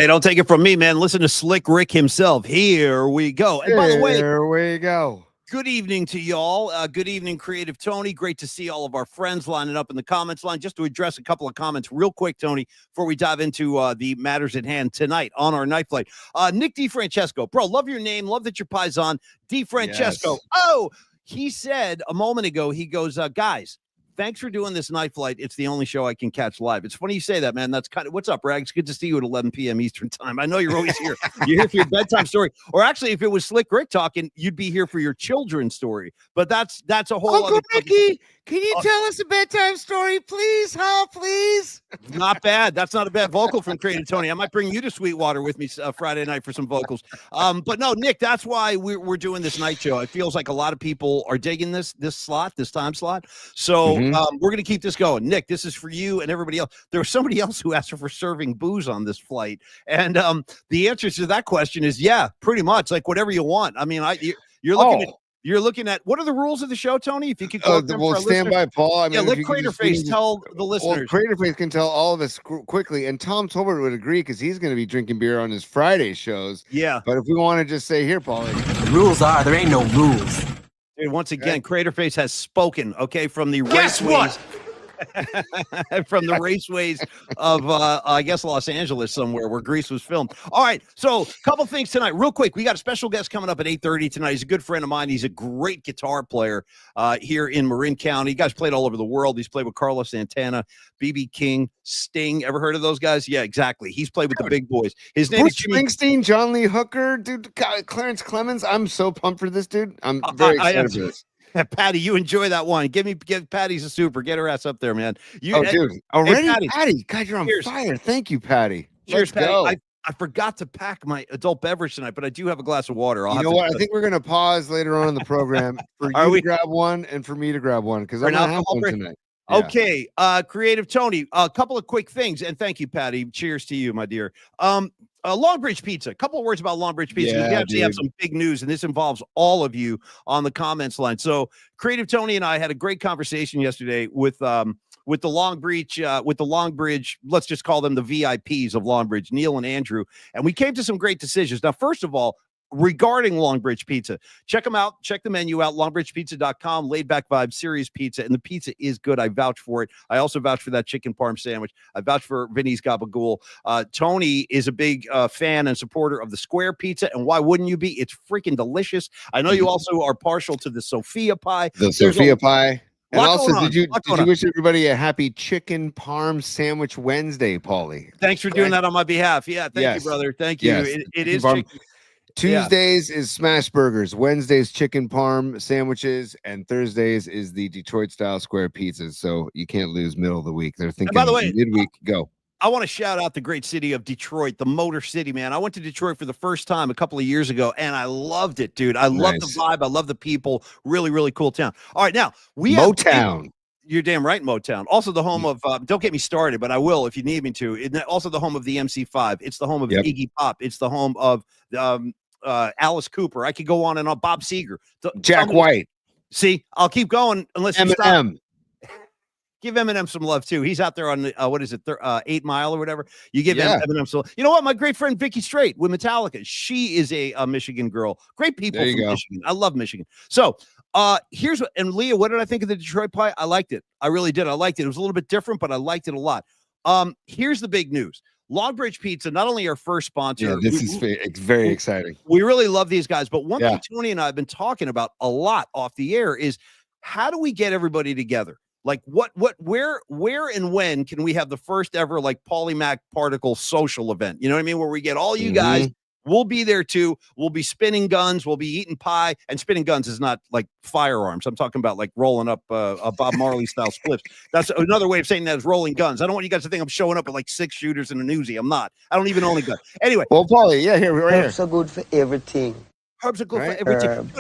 Hey, don't take it from me, man. Listen to Slick Rick himself. Here we go. And by the way, here we go. Good evening to y'all. Good evening, Creative Tony. Great to see all of our friends lining up in the comments line. Just to address a couple of comments real quick, Tony, before we dive into the matters at hand tonight on our night flight. Nick DiFrancesco, bro, love your name. Love that you're Paisan. DiFrancesco. Yes. Oh, he said a moment ago, he goes, guys, thanks for doing this night flight. It's the only show I can catch live. It's funny you say that, man. That's kind of what's up, Rags. Good to see you at 11 p.m. Eastern time. I know you're always here. You're here for your bedtime story. Or actually, if it was Slick Rick talking, you'd be here for your children's story. But that's a whole Uncle other Ricky, can you tell us a bedtime story, please? Huh, please? Not bad. That's not a bad vocal from Creative Tony. I might bring you to Sweetwater with me Friday night for some vocals. But no, Nick, that's why we're doing this night show. It feels like a lot of people are digging this time slot. So we're going to keep this going. Nick, this is for you and everybody else. There was somebody else who asked for serving booze on this flight. And the answer to that question is, yeah, pretty much like whatever you want. I mean, you're looking at what are the rules of the show, Tony? If you could go we'll stand by, Paul. I mean, let Craterface tell the listeners. Well, Craterface can tell all of us quickly, and Tom Tolbert would agree because he's going to be drinking beer on his Friday shows. Yeah. But if we want to just say here, Paul, the rules are there ain't no rules. Dude, once again, Craterface has spoken, okay, from the Guess what? from the raceways of I guess Los Angeles somewhere where Grease was filmed. All right, so a couple things tonight real quick. We got a special guest coming up at 8:30 tonight. He's a good friend of mine. He's a great guitar player here in Marin County. You guys played all over the world. He's played with Carlos Santana, BB King, Sting. Ever heard of those guys? Yeah, exactly. He's played with the big boys. His name is Jimmy Springsteen, John Lee Hooker, dude, Clarence Clemens. I'm so pumped for this, dude. I'm very excited for this. Patty, you enjoy that one. Give Patty's a super. Get her ass up there, man. Dude. Already, hey, Patty. God, you're on fire. Thank you, Patty. Cheers, Let's go. Patty. I forgot to pack my adult beverage tonight, but I do have a glass of water. You know what? I think we're going to pause later on in the program for you to grab one and for me to grab one because I'm going to have one tonight. Yeah. Okay, Creative Tony, a couple of quick things, and thank you, Patty. Cheers to you, my dear. Longbridge Pizza. A couple of words about Longbridge Pizza. Yeah, we actually have some big news, and this involves all of you on the comments line. So, Creative Tony and I had a great conversation yesterday with the Longbridge. Let's just call them the VIPs of Longbridge, Neil and Andrew, and we came to some great decisions. Now, first of all, regarding Longbridge Pizza, check them out. Check the menu out. LongbridgePizza.com. Laid back vibe, serious pizza, and the pizza is good. I vouch for it. I also vouch for that chicken parm sandwich. I vouch for Vinny's gabagool. Tony is a big fan and supporter of the square pizza, and why wouldn't you be? It's freaking delicious. I know you also are partial to the Sophia pie. Pie. And also, did you wish everybody a happy chicken parm sandwich Wednesday, Paulie? Thank you for doing that on my behalf. Yeah, thank you, brother. Thank you. Yes. It is chicken. Tuesdays is smash burgers, Wednesdays chicken parm sandwiches, and Thursdays is the Detroit style square pizzas. So you can't lose middle of the week. They're thinking, by the way, midweek, go. I want to shout out the great city of Detroit, the Motor City, man. I went to Detroit for the first time a couple of years ago, and I loved it, dude. I love the vibe. I love the people. Really, really cool town. All right, now Motown. You're damn right, Motown. Also the home of, don't get me started, but I will if you need me to. Also the home of the MC5. It's the home of Iggy Pop. It's the home of Alice Cooper. I could go on and on. Bob Seger. Jack White. See, I'll keep going unless you stop. Eminem. Give Eminem some love too. He's out there on the 8 Mile or whatever. You give Eminem some. You know what? My great friend Vicky Strait with Metallica. She is a Michigan girl. Great people from Michigan. I love Michigan. So here's what. And Leah, what did I think of the Detroit pie? I liked it. I really did. I liked it. It was a little bit different, but I liked it a lot. Here's the big news. Longbridge Pizza, not only our first sponsor. Yeah, it's very exciting. We really love these guys. But one thing Tony and I have been talking about a lot off the air is how do we get everybody together? Like where and when can we have the first ever like Polymac Particle social event? You know what I mean? Where we get all you guys. We'll be there too. We'll be spinning guns. We'll be eating pie. And spinning guns is not like firearms. I'm talking about like rolling up a Bob Marley style spliffs. That's another way of saying that is rolling guns. I don't want you guys to think I'm showing up with like 6 shooters and a Uzi. I'm not. I don't even own a gun. Anyway. Well, Paulie, Herbs are good for everything. Herbs are good for everything.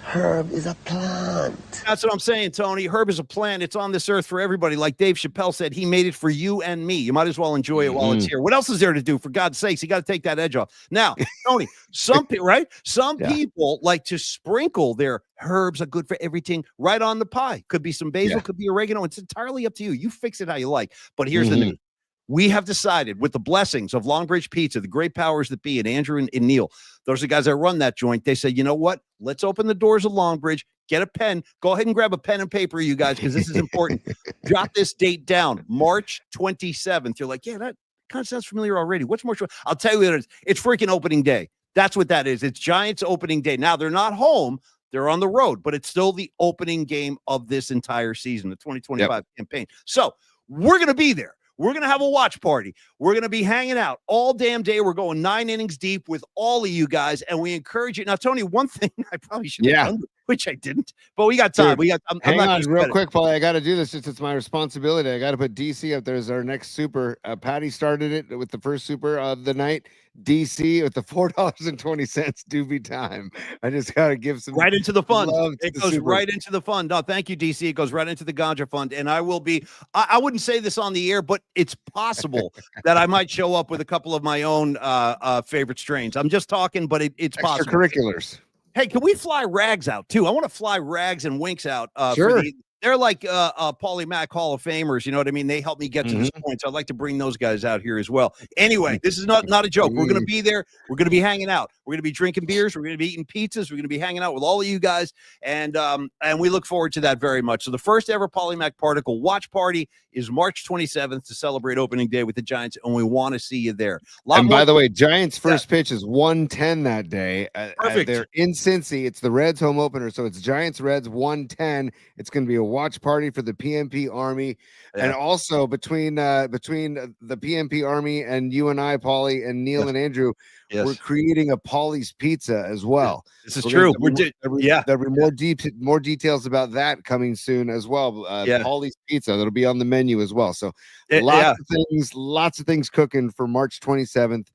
Herb is a plant. That's what I'm saying, Tony. Herb is a plant. It's on this earth for everybody. Like Dave Chappelle said, he made it for you and me. You might as well enjoy it while it's here. What else is there to do? For God's sakes, you got to take that edge off. Now, Tony, some people like to sprinkle their herbs are good for everything right on the pie. Could be some basil, could be oregano. It's entirely up to you. You fix it how you like. But here's the news. we have decided, with the blessings of Longbridge Pizza, the great powers that be, and Andrew and Neil, those are the guys that run that joint. They said, you know what? Let's open the doors of Longbridge. Get a pen. Go ahead and grab a pen and paper, you guys, because this is important. Jot this date down, March 27th. You're like, yeah, that kind of sounds familiar already. What's March? I'll tell you what it is. It's freaking opening day. That's what that is. It's Giants opening day. Now, they're not home. They're on the road, but it's still the opening game of this entire season, the 2025 campaign. So we're going to be there. We're going to have a watch party. We're going to be hanging out all damn day. We're going 9 innings deep with all of you guys, and we encourage you. Now, Tony, one thing I probably should have done, which I didn't, but we got time. Dude, hang on real quick, Paulie. I got to do this. It's my responsibility. I got to put DC up there as our next super. Patty started it with the first super of the night. DC with the $4.20 doobie time. I just got to give some right into the fund. It goes right into the fund. No, thank you, DC. It goes right into the Ganja fund. And I will be, I wouldn't say this on the air, but it's possible that I might show up with a couple of my own favorite strains. I'm just talking, but it's possible. Extracurriculars. Hey, can we fly Rags out too? I want to fly Rags and Winks out. Sure. They're like Paulie Mack Hall of Famers. You know what I mean? They helped me get to this point. So I'd like to bring those guys out here as well. Anyway, this is not a joke. We're going to be there. We're going to be hanging out. We're going to be drinking beers. We're going to be eating pizzas. We're going to be hanging out with all of you guys. And we look forward to that very much. So the first ever Paulie Mack Particle watch party is March 27th to celebrate opening day with the Giants. And we want to see you there. And by the way, Giants first pitch is 1:10 that day. Perfect. They're in Cincy. It's the Reds home opener. So it's Giants Reds 1:10. It's going to be a watch party for the PMP Army. And also between the PMP Army and you and I, Paulie, and Neil and Andrew, we're creating a Paulie's Pizza as well. This is true. There'll be more details about that coming soon as well. Paulie's Pizza, that'll be on the menu as well. So lots of things cooking for March 27th.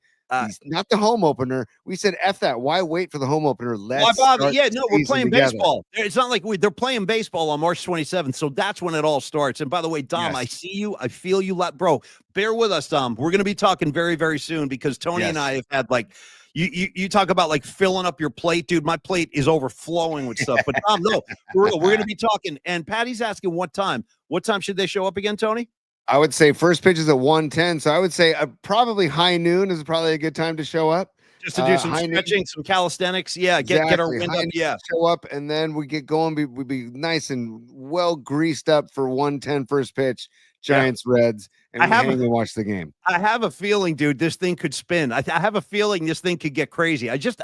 Not the home opener. We said F that. Why wait for the home opener? We're playing baseball. It's not like they're playing baseball on March 27th. So that's when it all starts. And by the way, Dom, I see you. I feel you. Bro, bear with us, Dom. We're going to be talking very, very soon because Tony and I have had you talk about like filling up your plate, dude. My plate is overflowing with stuff. But Dom, no, we're going to be talking. And Patty's asking what time. What time should they show up again, Tony? I would say first pitch is at 1:10. So I would say probably high noon is probably a good time to show up. Just to do some stretching, some calisthenics. Yeah, get our wind up. Yeah. Show up, and then we get going. We'd be nice and well greased up for 1:10 first pitch. Giants Reds, and hang and watch the game. I have a feeling, dude, this thing could spin. I have a feeling this thing could get crazy. I just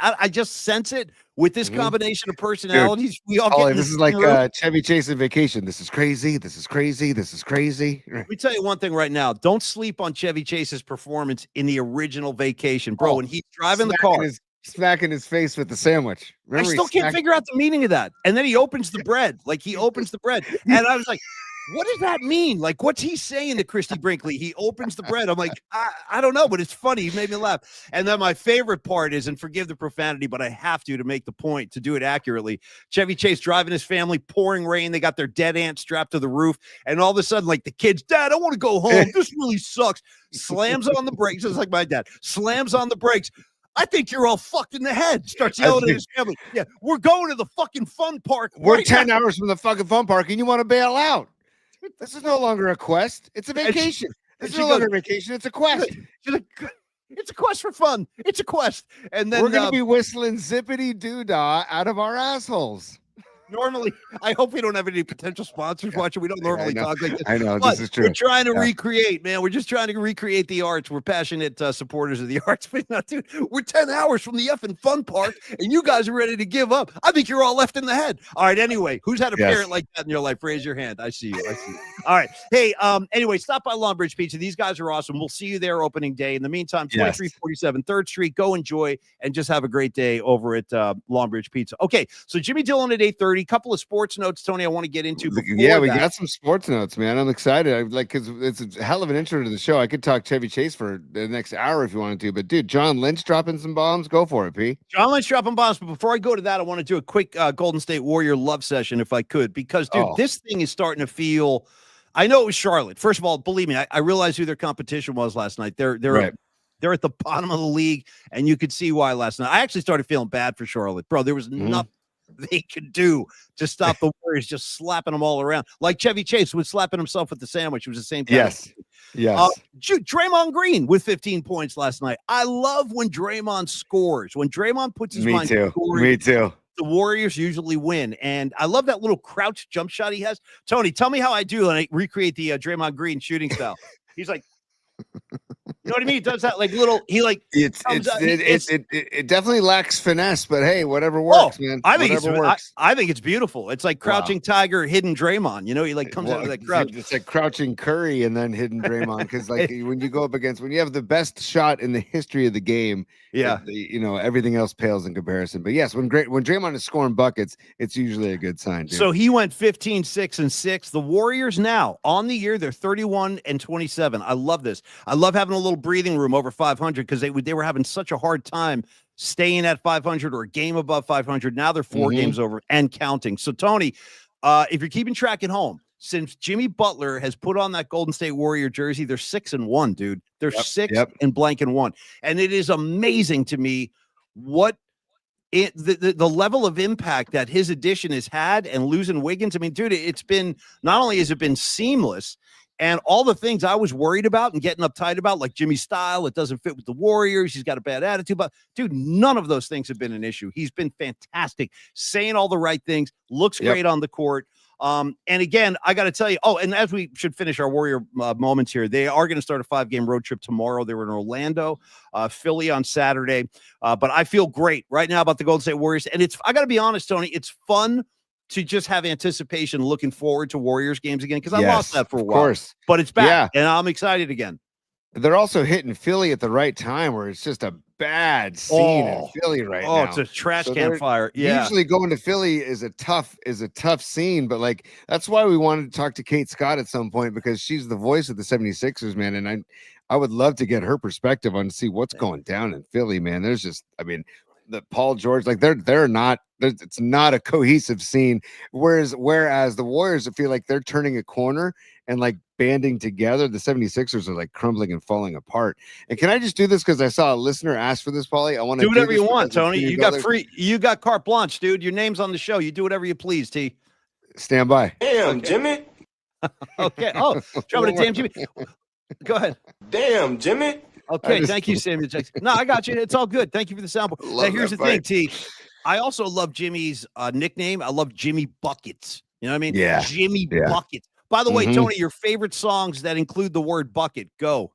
sense it with this combination of personalities. Dude, we all get this is like Chevy Chase in Vacation. This is crazy. This is crazy. This is crazy. Let me tell you one thing right now. Don't sleep on Chevy Chase's performance in the original Vacation, bro. When he's driving the car, smacking his face with the sandwich. Remember, I still can't figure out the meaning of that. And then he opens the bread, and I was like, what does that mean? Like, what's he saying to Christy Brinkley? He opens the bread. I'm like, I don't know, but it's funny. He made me laugh. And then my favorite part is, and forgive the profanity, but I have to make the point to do it accurately. Chevy Chase driving his family, pouring rain. They got their dead aunt strapped to the roof. And all of a sudden, like the kids, Dad, I want to go home. This really sucks. Slams on the brakes. Just like my dad. Slams on the brakes. I think you're all fucked in the head. Starts yelling at his family. Yeah, we're going to the fucking fun park. We're 10 hours from the fucking fun park, and you want to bail out. This is no longer a quest. It's a vacation. It's no longer a vacation. It's a quest. It's a quest for fun. It's a quest. And then we're going to be whistling zippity doo-dah out of our assholes. Normally, I hope we don't have any potential sponsors watching. We don't normally talk like this. I know, this is true. We're trying to recreate, man. We're just trying to recreate the arts. We're passionate supporters of the arts. But no, dude, we're 10 hours from the effing fun park, and you guys are ready to give up. I think you're all left in the head. All right, anyway, who's had a parent like that in your life? Raise your hand. I see you. All right. Hey, anyway, stop by Longbridge Pizza. These guys are awesome. We'll see you there opening day. In the meantime, 2347 3rd Street. Go enjoy and just have a great day over at Longbridge Pizza. Okay, so Jimmy Dillon at 8:30. Couple of sports notes, Tony, I want to get into. We got some sports notes, man. I'm excited. Because it's a hell of an intro to the show. I could talk Chevy Chase for the next hour if you wanted to, but dude, John Lynch dropping some bombs. Go for it, P. John Lynch dropping bombs. But before I go to that, I want to do a quick Golden State Warrior love session if I could, because dude, this thing is starting to feel. I know it was Charlotte. First of all, believe me, I realized who their competition was last night. They're at the bottom of the league, and you could see why last night. I actually started feeling bad for Charlotte, bro. There was nothing they could do to stop the Warriors, just slapping them all around like Chevy Chase was slapping himself with the sandwich. It was the same thing. Yes. Draymond Green with 15 points last night. I love when Draymond scores. When Draymond puts his mind to scoring, Me too. the Warriors usually win. And I love that little crouch jump shot he has. Tony, tell me how I do and I recreate the Draymond Green shooting style. He's like, you know what I mean? He does that like little, he like, it definitely lacks finesse, but hey, whatever works, man. I think works. I think it's beautiful. It's like crouching tiger, hidden Draymond. You know, he like comes out of that crouch. It's like crouching Curry and then hidden Draymond. Because like when you go up against, when you have the best shot in the history of the game, everything else pales in comparison. But yes, when Draymond is scoring buckets, it's usually a good sign. Dude. So he went 15, 6, and 6. The Warriors now on the year, they're 31 and 27. I love this. I love having a little breathing room over 500 because they were having such a hard time staying at 500 or a game above 500. Now they're 4 games over and counting. So Tony, if you're keeping track at home, since Jimmy Butler has put on that Golden State Warrior jersey, they're 6-1, dude. They're 6 and blank and 1. And it is amazing to me what the level of impact that his addition has had and losing Wiggins. I mean, dude, it's been, not only has it been seamless, and all the things I was worried about and getting uptight about, like Jimmy's style, it doesn't fit with the Warriors. He's got a bad attitude, but dude, none of those things have been an issue. He's been fantastic, saying all the right things, looks great on the court. And again, I got to tell you, and as we should finish our Warrior moments here, they are going to start a 5-game road trip tomorrow. They were in Orlando, Philly on Saturday. But I feel great right now about the Golden State Warriors. And I got to be honest, Tony, it's fun to just have anticipation looking forward to Warriors games again, because I lost that for a while. Of course. But it's back, and I'm excited again. They're also hitting Philly at the right time where it's just a bad scene in Philly right now. It's a trash can fire. Yeah. Usually going to Philly is a tough scene, but like that's why we wanted to talk to Kate Scott at some point, because she's the voice of the 76ers, man. And I would love to get her perspective on see what's going down in Philly, man. There's just, I mean, the Paul George, like it's not a cohesive scene. Whereas the Warriors, I feel like they're turning a corner and like banding together. The 76ers are like crumbling and falling apart. And can I just do this because I saw a listener ask for this, Paulie? I want to do whatever you want, Tony. You got carte blanche, dude. Your name's on the show. You do whatever you please, T. Stand by. Damn, Jimmy. Okay. Oh, trouble to damn Jimmy. Go ahead. Damn, Jimmy. Okay, thank you, Samuel Jackson. No, I got you. It's all good. Thank you for the soundboard. Now, here's the thing, T. I also love Jimmy's nickname. I love Jimmy Buckets. You know what I mean? Yeah. Jimmy Buckets. By the way, Tony, your favorite songs that include the word bucket, go.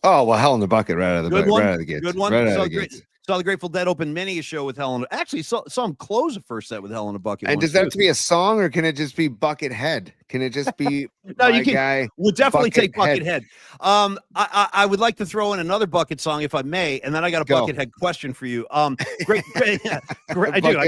Oh, well, Hell in the Bucket right out of the Good one. Right out of the gates. Good one. Right out of the gates. Saw the Grateful Dead open many a show with Hell in a Actually, saw him close the first set with Hell in a Bucket. And does that have to be a song, or can it just be Buckethead? Can it just be no? You can. Guy, we'll definitely take Buckethead. I would like to throw in another bucket song if I may, and then I got a Buckethead question for you. Great. I do. I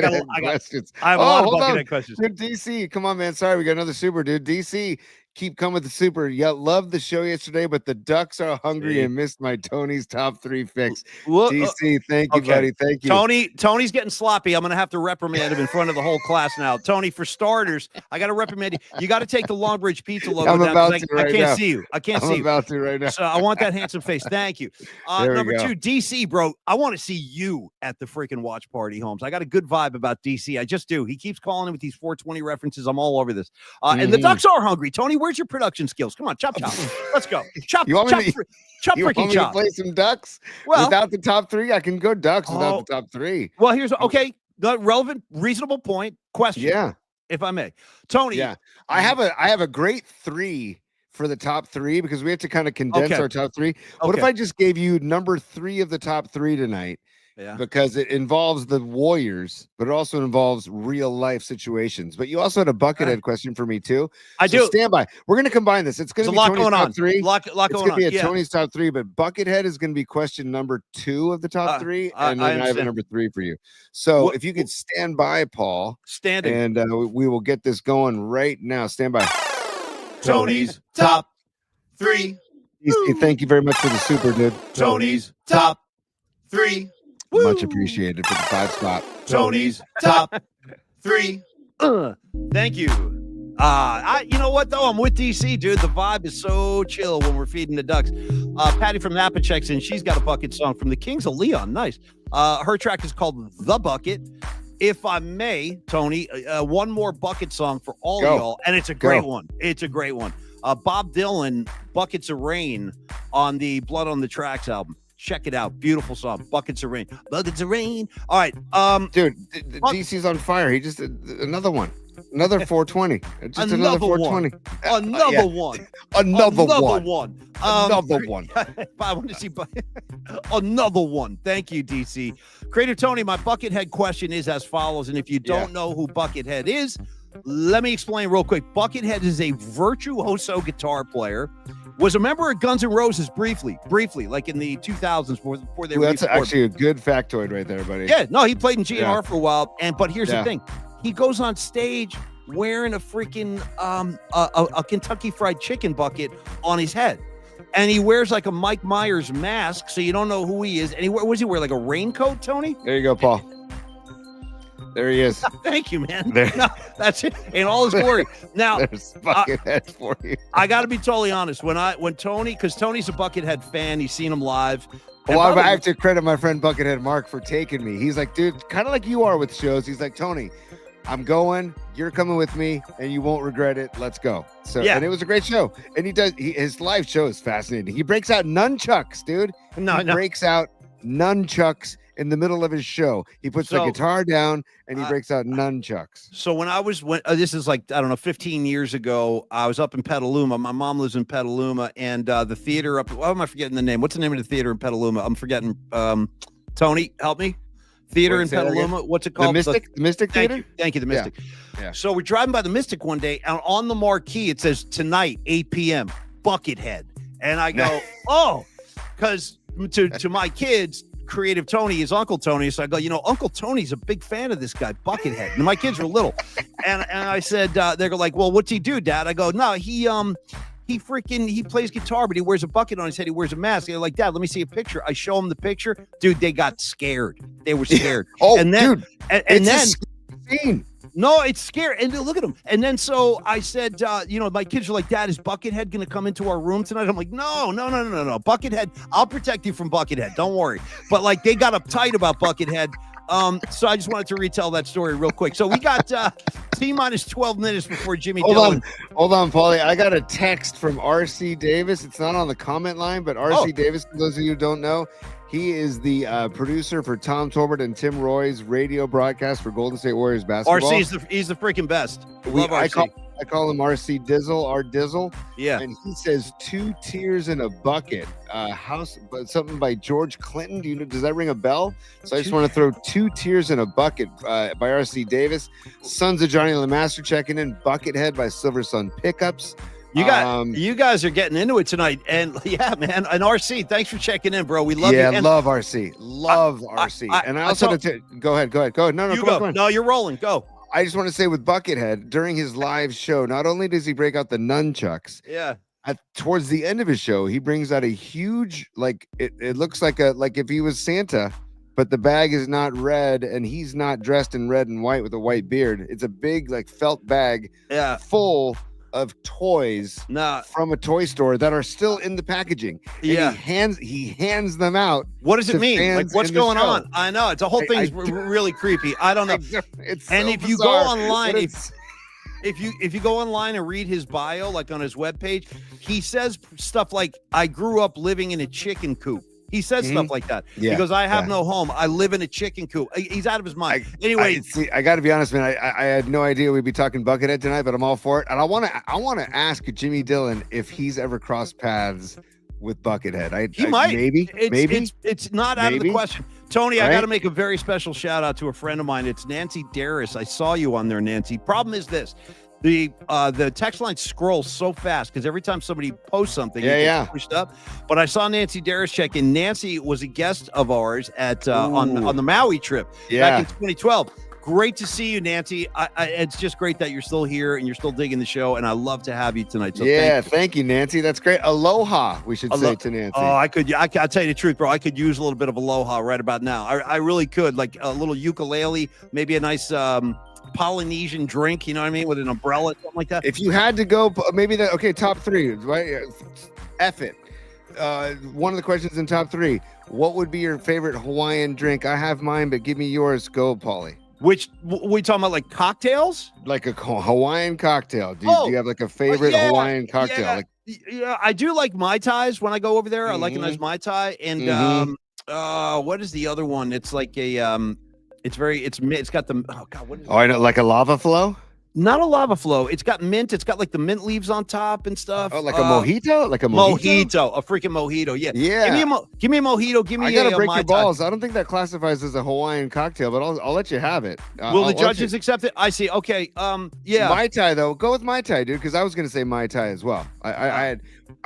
have a lot of Buckethead questions. Dude, DC, come on, man. Sorry, we got another super, dude. DC. Keep coming with the super. Yeah, loved the show yesterday, but the Ducks are hungry and missed my Tony's top 3 fix. DC, thank you, buddy. Thank you. Tony's getting sloppy. I'm going to have to reprimand him in front of the whole class now. Tony, for starters, I got to reprimand you. You got to take the Longbridge Pizza logo down. I can't see you. I can't see you. I'm about to right now. So I want that handsome face. Thank you. Number 2, DC, bro. I want to see you at the freaking watch party, Holmes. I got a good vibe about DC. I just do. He keeps calling in with these 420 references. I'm all over this. And the Ducks are hungry. Tony, where's your production skills? Come on, chop. Let's go. Chop freaking chop. Play some Ducks without the top 3. I can go Ducks without the top 3. Well, here's the relevant, reasonable question. Yeah, if I may, Tony. Yeah, I have a great 3 for the top 3 because we have to kind of condense our top 3. What if I just gave you number 3 of the top 3 tonight? Yeah. Because it involves the Warriors, but it also involves real life situations. But you also had a Buckethead question for me too. I do. Stand by. We're going to combine this. It's going to be Tony's top 3. Lot it's going on. It's going to be Tony's top 3, but Buckethead is going to be question number 2 of the top 3, and then I have a number 3 for you. So if you could stand by, Paul, and we will get this going right now. Stand by. Tony's top 3. Thank you very much for the super, dude. Tony's top 3. Much appreciated for the 5 spot. Tony's top 3. Thank you. You know what though? I'm with DC, dude. The vibe is so chill when we're feeding the Ducks. Patty from Napa checks in. She's got a bucket song from the Kings of Leon. Nice. Her track is called The Bucket. If I may, Tony, one more bucket song for all of y'all, and it's a great one. It's a great one. Bob Dylan, Buckets of Rain on the Blood on the Tracks album. Check it out. Beautiful song. Buckets of Rain. Buckets of Rain. All right. Dude, DC's on fire. He just another one. Another 420. Just another 420. Another one. Another one. One. Another one. I want to see another one. Thank you, DC. Creative Tony, my Buckethead question is as follows. And if you don't know who Buckethead is, let me explain real quick. Buckethead is a virtuoso guitar player. Was a member of Guns N' Roses briefly, like in the 2000s before they were. That's actually a good factoid right there, buddy. Yeah, no, he played in GNR for a while. But here's the thing. He goes on stage wearing a freaking a Kentucky Fried Chicken bucket on his head. And he wears like a Mike Myers mask, so you don't know who he is. And what does he wear, like a raincoat, Tony? There you go, Paul. There he is. Thank you, man. There. No, that's it in all his glory. Now, there's Buckethead for you. I got to be totally honest. When Tony, because Tony's a Buckethead fan, he's seen him live. Well, I have to credit my friend Buckethead Mark for taking me. He's like, dude, kind of like you are with shows. He's like, Tony, I'm going. You're coming with me, and you won't regret it. Let's go. So, and it was a great show. And his live show is fascinating. He breaks out nunchucks, dude. Breaks out nunchucks in the middle of his show. He puts the guitar down and he breaks out nunchucks. So when this is like, I don't know, 15 years ago, I was up in Petaluma. My mom lives in Petaluma, and the theater up, why am I forgetting the name? What's the name of the theater in Petaluma? I'm forgetting. Tony, help me. Theater in Petaluma. What's it called? The Mystic Theater? Thank you, the Mystic. Yeah. So we're driving by the Mystic one day, and on the marquee, it says tonight, 8 p.m., Buckethead. And I go, oh, because to my kids, Creative Tony is Uncle Tony. So I go, Uncle Tony's a big fan of this guy, Buckethead. And my kids were little. And I said, they go like, well, what's he do, Dad? I go, no, he plays guitar, but he wears a bucket on his head. He wears a mask. They're like, Dad, let me see a picture. I show him the picture. Dude, they got scared. They were scared. And then, scene. No, it's scary. And look at him. And then so I said, my kids are like, Dad, is Buckethead going to come into our room tonight? I'm like, no. Buckethead, I'll protect you from Buckethead. Don't worry. But like they got uptight about Buckethead. So I just wanted to retell that story real quick. So we got T-minus 12 minutes before Jimmy Dillon. Hold on, Paulie. I got a text from R.C. Davis. It's not on the comment line, but R.C. Davis, for those of you who don't know, he is the producer for Tom Tolbert and Tim Roy's radio broadcast for Golden State Warriors basketball. RC he's the freaking best. Love RC. I call him RC Dizzle, R Dizzle. Yeah. And he says 2 Tears in a Bucket. Something by George Clinton. Does that ring a bell? So I just want to throw 2 Tears in a Bucket by RC Davis. Sons of Johnny Lamaster checking in. Buckethead by Silver Sun Pickups. You guys are getting into it tonight, and yeah, man. And RC, thanks for checking in, bro. We love you. Yeah, love RC. Love RC. And I also go ahead. No, go on. No, you're rolling. Go. I just want to say with Buckethead during his live show, not only does he break out the nunchucks, towards the end of his show, he brings out a huge, like it looks like if he was Santa, but the bag is not red and he's not dressed in red and white with a white beard. It's a big like felt bag, full of toys from a toy store that are still in the packaging. And he hands them out. What does it mean? Like, what's going on? I know it's a whole thing's really creepy. I don't know. It's and so if you bizarre, go online, if you go online and read his bio, like on his webpage, he says stuff like, "I grew up living in a chicken coop." He says stuff like that. He goes, I have no home. I live in a chicken coop. He's out of his mind. Anyway, I got to be honest, man. I had no idea we'd be talking Buckethead tonight, but I'm all for it. And I want to ask Jimmy Dillon if he's ever crossed paths with Buckethead. He might. Maybe. It's not out of the question. Tony, I got to make a very special shout out to a friend of mine. It's Nancy Darris. I saw you on there, Nancy. Problem is this. The text line scrolls so fast because every time somebody posts something, it gets pushed up. But I saw Nancy Darris check in. Nancy was a guest of ours at on the Maui trip back in 2012. Great to see you, Nancy. It's just great that you're still here and you're still digging the show, and I love to have you tonight. So thank you, Nancy. That's great. Aloha, we should say to Nancy. Oh, I'll tell you the truth, bro. I could use a little bit of aloha right about now. I really could, like a little ukulele, maybe a nice Polynesian drink, you know what I mean, with an umbrella, something like that. If you had to go, maybe top 3, right? F it. One of the questions in top 3. What would be your favorite Hawaiian drink? I have mine, but give me yours. Go, Paulie. Which we talking about, like cocktails? Like a Hawaiian cocktail. Do you have like a favorite yeah, Hawaiian cocktail? Yeah, Like, yeah, I do like Mai Tais when I go over there. I like a nice Mai Tai. And what is the other one? It's like a it's got the what is it? I know, like a lava flow. Not a lava flow. It's got mint. It's got like the mint leaves on top and stuff. Oh, like a mojito? Like a mojito? A freaking mojito. Yeah. Yeah. Give me a mojito. Give me I gotta break Mai your Tai. balls. I don't think that classifies as a Hawaiian cocktail, but I'll let you have it. Will the judges accept it? I see. Okay. Yeah. Mai Tai though. Go with Mai Tai, dude, because I was gonna say Mai Tai as well. I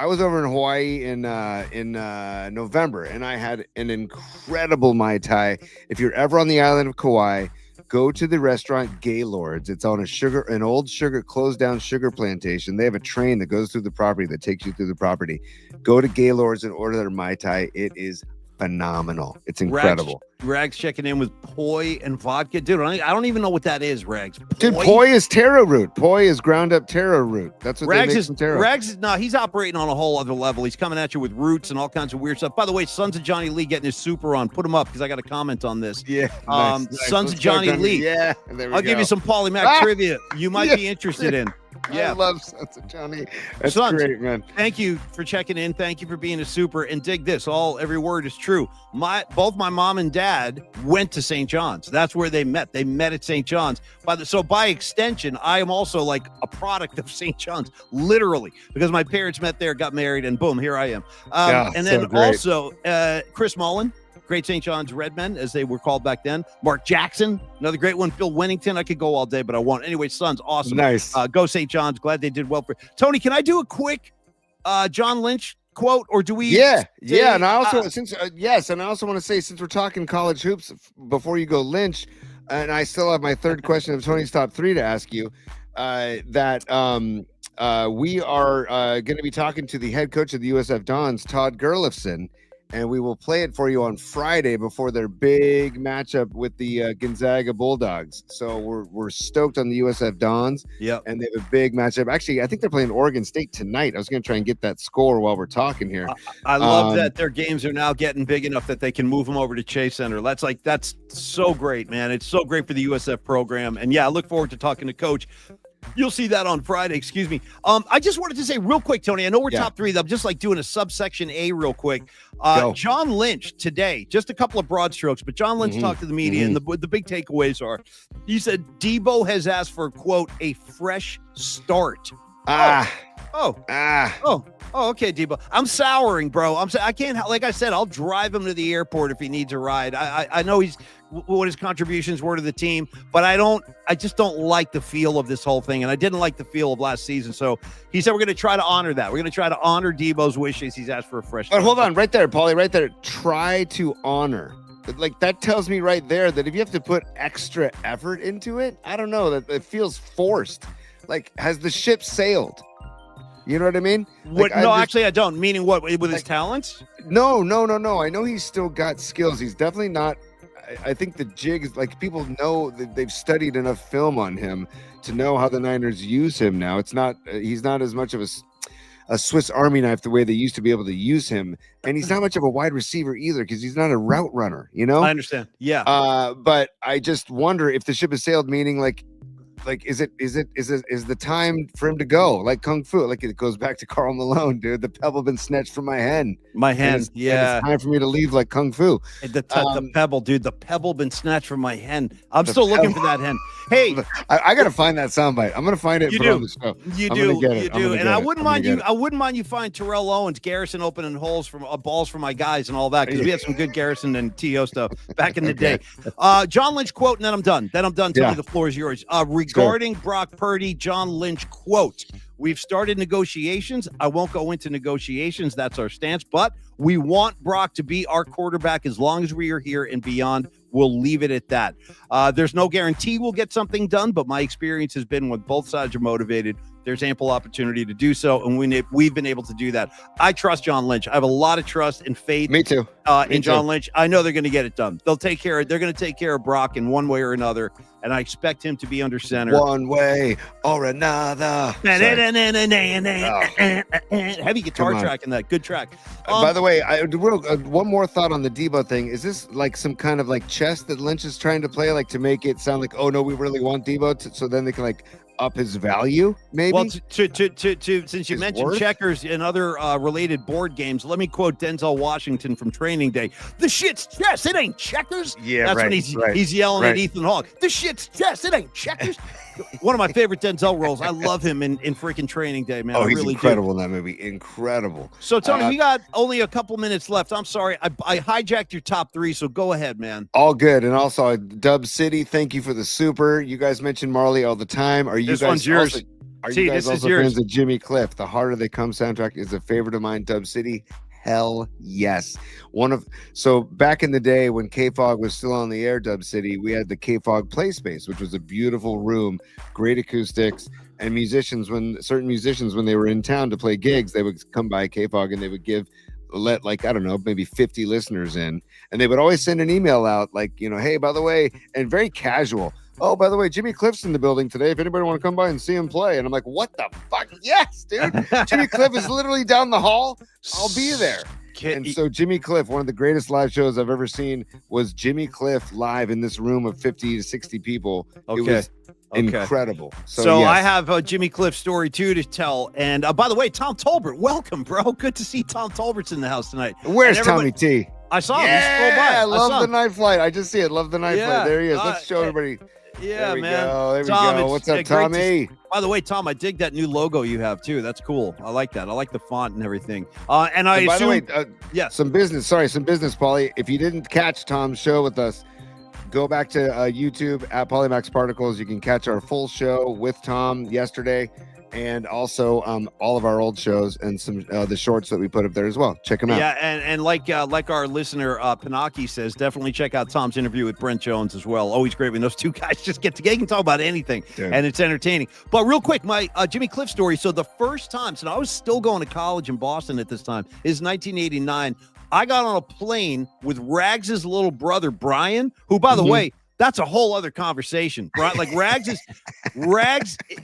was over in Hawaii in November, and I had an incredible Mai Tai. If you're ever on the island of Kauai, go to the restaurant Gaylord's. It's on an old closed down sugar plantation. They have a train that goes through the property that takes you through the property. Go to Gaylord's and order their Mai Tai. It is phenomenal. It's incredible. Rags checking in with poi and vodka. Dude, I don't even know what that is, Rags. Dude, poi is taro root. Poi is ground up taro root. That's what Rags they make is. from taro. Rags is he's operating on a whole other level. He's coming at you with roots and all kinds of weird stuff. By the way, Sons of Johnny Lee getting his super on. Put him up because I got a comment on this. Yeah. Sons Let's of Johnny Lee. Yeah. I'll give you some Polymac trivia you might be interested in. Yeah. I love Sons of Johnny. That's Sons, great, man. Thank you for checking in. Thank you for being a super. And dig this, every word is true. Both my mom and dad went to St. John's. That's where they met. They met at St. John's. So by extension, I am also like a product of St. John's, literally, because my parents met there, got married, and boom, here I am. And then also Chris Mullen, great St. John's Redmen, as they were called back then. Mark Jackson, another great one. Phil Winnington. I could go all day, but I won't. Anyway, Sons, awesome. Nice. Go St. John's. Glad they did well for Tony. Can I do a quick John Lynch quote, or do we? Yeah. And I also and I also want to say, since we're talking college hoops, before you go Lynch, and I still have my third question of Tony's top 3 to ask you, that we are going to be talking to the head coach of the USF Dons, Todd Gurlifson. And we will play it for you on Friday before their big matchup with the Gonzaga Bulldogs. So we're stoked on the USF Dons. Yeah, and they have a big matchup. Actually, I think they're playing Oregon State tonight. I was going to try and get that score while we're talking here. I love that their games are now getting big enough that they can move them over to Chase Center. That's so great, man. It's so great for the USF program. And yeah, I look forward to talking to Coach. You'll see that on Friday. Excuse me. I just wanted to say real quick, Tony, I know we're top 3. I'm just like doing a subsection A real quick. John Lynch today, just a couple of broad strokes, but John Lynch talked to the media, and the big takeaways are, he said Debo has asked for, quote, a fresh start. Okay, Debo. I'm souring, bro. I can't, like I said, I'll drive him to the airport if he needs a ride. I know what his contributions were to the team, but I just don't like the feel of this whole thing. And I didn't like the feel of last season. So he said, we're going to try to honor that. We're going to try to honor Debo's wishes. He's asked for a fresh start. But hold on, right there, Paulie, right there. Try to honor. Like, that tells me right there that if you have to put extra effort into it, I don't know, that it feels forced. Like, has the ship sailed? You know what I mean? Actually, I don't. Meaning what? With his talents? No. I know he's still got skills. He's definitely not. I think the jig is like, people know that they've studied enough film on him to know how the Niners use him now. It's not. He's not as much of a Swiss Army knife the way they used to be able to use him, and he's not much of a wide receiver either because he's not a route runner. You know? I understand. Yeah. But I just wonder if the ship has sailed. Meaning, like is the time for him to go, like kung fu? Like, it goes back to Karl Malone, dude. The pebble been snatched from my hand. Yeah, it's time for me to leave, like kung fu. The pebble, dude. The pebble been snatched from my hand. I'm still looking for that hand. Hey, I gotta find that soundbite. I'm gonna find it. You do. And I wouldn't mind you find Terrell Owens, Garrison opening holes from balls for my guys and all that, because we had some good Garrison and T.O. stuff back in the day. John Lynch quote, and then I'm done. Tony, the floor is yours. Regarding Brock Purdy, John Lynch quote, we've started negotiations. I won't go into negotiations. That's our stance. But we want Brock to be our quarterback as long as we are here and beyond. We'll leave it at that. There's no guarantee we'll get something done, but my experience has been when both sides are motivated, there's ample opportunity to do so, and we've been able to do that. I trust John Lynch. I have a lot of trust and faith. Me too. In John Lynch. I know they're going to get it done. They're going to take care of Brock in one way or another, and I expect him to be under center. One way or another. Heavy guitar track in that. Good track. By the way, one more thought on the Debo thing. Is this like some kind of like chess that Lynch is trying to play, like to make it sound like, oh no, we really want Debo, so then they can like up his value, maybe? Well, since you mentioned checkers and other related board games, let me quote Denzel Washington from Training Day. The shit's chess, it ain't checkers. Yeah, that's when he's yelling at Ethan Hawke. The shit's chess, it ain't checkers. One of my favorite Denzel roles. I love him in freaking Training Day, man. Oh, he's really incredible in that movie. Incredible. So, Tony, we got only a couple minutes left. I'm sorry. I hijacked your top three, so go ahead, man. All good. And also, Dub City, thank you for the super. You guys mention Marley all the time. Are you this guys one's yours. Also, are you guys also fans of Jimmy Cliff? The Harder They Come soundtrack is a favorite of mine. Dub City. Hell yes. So back in the day when K-Fog was still on the air, Dub City, we had the K-Fog Play Space, which was a beautiful room, great acoustics, and certain musicians, when they were in town to play gigs, they would come by K-Fog and they would let like, I don't know, maybe 50 listeners in, and they would always send an email out like, hey, by the way, and very casual. Oh, by the way, Jimmy Cliff's in the building today. If anybody want to come by and see him play. And I'm like, what the fuck? Yes, dude. Jimmy Cliff is literally down the hall. I'll be there. And so Jimmy Cliff, one of the greatest live shows I've ever seen, was Jimmy Cliff live in this room of 50 to 60 people. Okay. It was incredible. So yes. I have a Jimmy Cliff story too to tell. And by the way, Tom Tolbert, welcome, bro. Good to see Tom Tolbert's in the house tonight. Where's Tommy T? I saw him. Yeah, I love the night flight. I just see it. Love the night flight. There he is. Let's show everybody. Yeah, there we man. Go. There Tom, we go. What's up, Tommy? By the way, Tom, I dig that new logo you have too. That's cool. I like that. I like the font and everything. And I by assume, the way, some business, Paulie. If you didn't catch Tom's show with us, go back to YouTube at Polymax Particles. You can catch our full show with Tom yesterday, and also all of our old shows and some the shorts that we put up there as well. Check them out. Yeah, and like our listener Panaki says, definitely check out Tom's interview with Brent Jones as well. Always great when those two guys just get together. They can talk about anything, and it's entertaining. But real quick, my Jimmy Cliff story. So the first time, so I was still going to college in Boston at this time, is 1989. I got on a plane with Rags' little brother, Brian, who, by the way, that's a whole other conversation. Like Rags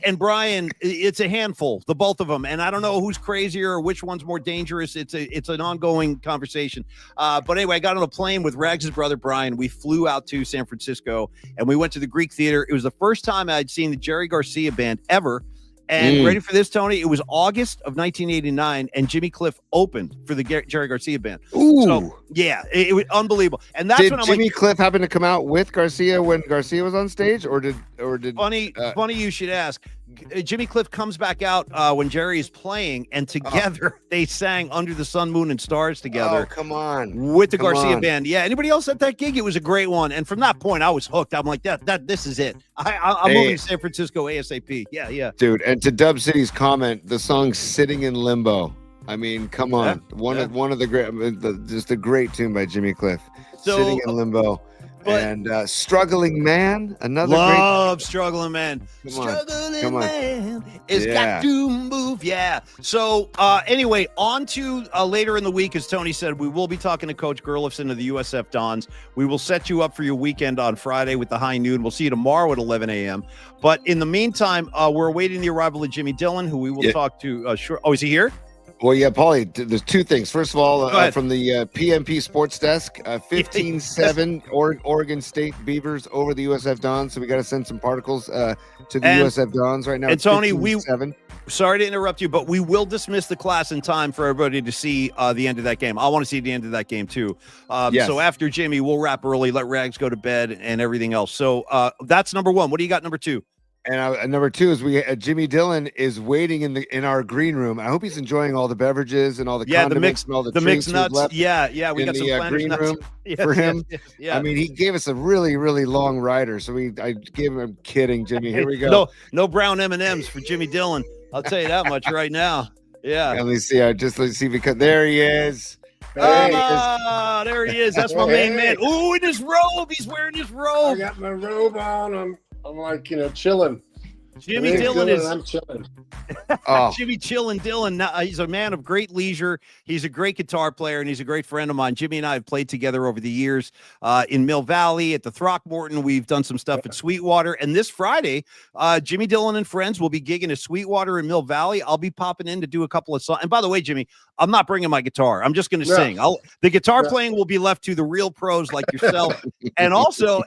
and Brian, it's a handful, the both of them. And I don't know who's crazier or which one's more dangerous. It's an ongoing conversation. But anyway, I got on a plane with Rags' brother, Brian. We flew out to San Francisco and we went to the Greek Theater. It was the first time I'd seen the Jerry Garcia band ever. And ready for this, Tony? It was August of 1989, and Jimmy Cliff opened for the Jerry Garcia band. Ooh. So, yeah, it was unbelievable. And that's when I'm Jimmy Cliff happen to come out with Garcia when Garcia was on stage, or did? Funny you should ask. Jimmy Cliff comes back out when Jerry is playing, and together they sang "Under the Sun, Moon, and Stars" together. Oh, come on, with the Garcia band. Yeah, anybody else at that gig? It was a great one, and from that point, I was hooked. I'm like, this is it. I'm moving to San Francisco ASAP. Yeah, dude. And to Dub City's comment, the song "Sitting in Limbo." I mean, come on, one of the great, just a great tune by Jimmy Cliff. "Sitting in Limbo." And Struggling Man, another love great... Struggling Man. Come on. Man is got to move. Yeah. So anyway, on to later in the week, as Tony said, we will be talking to Coach Gerlifson of the USF Dons. We will set you up for your weekend on Friday with the high noon. We'll see you tomorrow at 11 a.m. But in the meantime, we're awaiting the arrival of Jimmy Dillon, who we will talk to. Oh, is he here? Well, yeah, Paulie, there's two things. First of all, from the PMP Sports Desk, 15-7 Oregon State Beavers over the USF Dons. So we got to send some particles to the USF Dons right now. And Tony, sorry to interrupt you, but we will dismiss the class in time for everybody to see the end of that game. I want to see the end of that game too. So after Jimmy, we'll wrap early, let Rags go to bed and everything else. So that's number one. What do you got number two? And number two is Jimmy Dillon is waiting in our green room. I hope he's enjoying all the beverages and all the condiments and all the mixed nuts. Yeah, we got some green room for him. I mean, he gave us a really, really long rider, so I gave him. I'm kidding, Jimmy. Here we go. No brown M&Ms for Jimmy Dillon. I'll tell you that much right now. Yeah. Let me see. Let's see because there he is. There he is. That's my main man. Ooh, in his robe. He's wearing his robe. I got my robe on. I'm like, chilling. Jimmy Today's Dillon good is and I'm chilling. Oh, Jimmy Chillin Dillon. He's a man of great leisure. He's a great guitar player, and he's a great friend of mine. Jimmy and I have played together over the years in Mill Valley, at the Throckmorton. We've done some stuff at Sweetwater. And this Friday, Jimmy Dillon and friends will be gigging at Sweetwater in Mill Valley. I'll be popping in to do a couple of songs. And by the way, Jimmy, I'm not bringing my guitar. I'm just going to sing. The guitar playing will be left to the real pros like yourself. and also,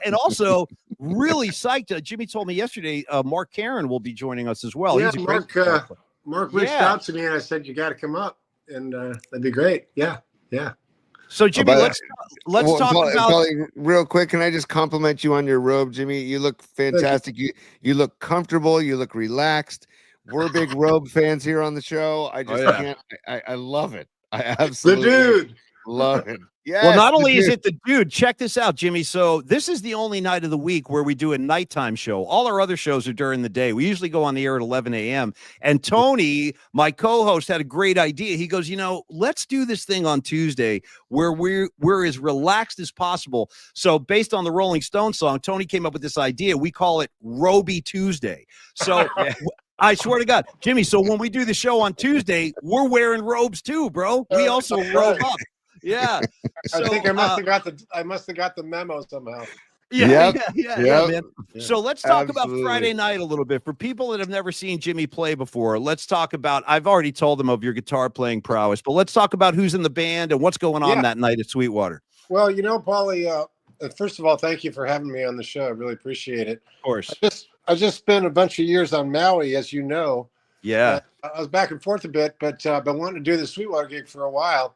really psyched. Jimmy told me yesterday, Mark Karen will be joining us as well. Yeah, He's a great guitar player. Mark reached out to me and I said, you got to come up. And that'd be great. Yeah. So, Jimmy, let's talk about Paulie, real quick. Can I just compliment you on your robe, Jimmy? You look fantastic. You look comfortable. You look relaxed. We're big robe fans here on the show. I just can't. I love it. I absolutely love it. Yes, well, not only is it the dude, check this out, Jimmy. So this is the only night of the week where we do a nighttime show. All our other shows are during the day. We usually go on the air at 11 a.m. And Tony, my co-host, had a great idea. He goes, let's do this thing on Tuesday where we're as relaxed as possible. So based on the Rolling Stones song, Tony came up with this idea. We call it Roby Tuesday. So I swear to God, Jimmy, so when we do the show on Tuesday, we're wearing robes too, bro. We also robe up. Yeah. So, I think I must have got the memo somehow. Yeah, man. So let's talk about Absolutely. Friday night a little bit. For people that have never seen Jimmy play before, let's talk about, I've already told them of your guitar playing prowess, but let's talk about who's in the band and what's going on that night at Sweetwater. Well, Paulie, first of all, thank you for having me on the show. I really appreciate it. Of course. I just spent a bunch of years on Maui, as you know. Yeah. I was back and forth a bit, but been wanting to do the Sweetwater gig for a while.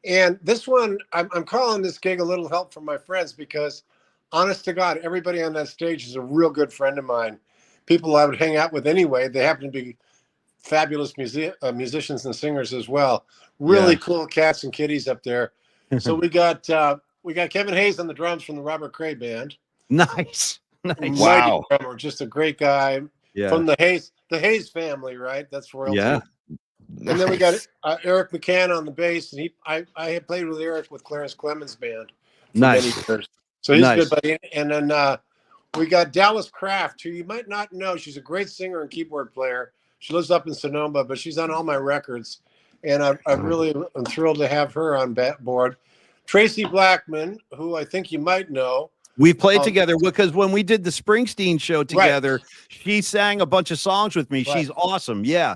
And this one, I'm calling this gig a little help from my friends because, honest to God, everybody on that stage is a real good friend of mine. People I would hang out with anyway. They happen to be fabulous musicians and singers as well. Really cool cats and kitties up there. So we got Kevin Hayes on the drums from the Robert Cray Band. Nice. Wow. Drummer, just a great guy from the Hayes family, right? That's royalty. Yeah. And then we got Eric McCann on the bass, and I had played with Eric with Clarence Clemens' band for many years. So he's a good buddy. And then we got Dallas Kraft, who you might not know. She's a great singer and keyboard player. She lives up in Sonoma, but she's on all my records. And I'm thrilled to have her on board. Tracy Blackman, who I think you might know. We played together because when we did the Springsteen show together, she sang a bunch of songs with me. She's awesome. Yeah.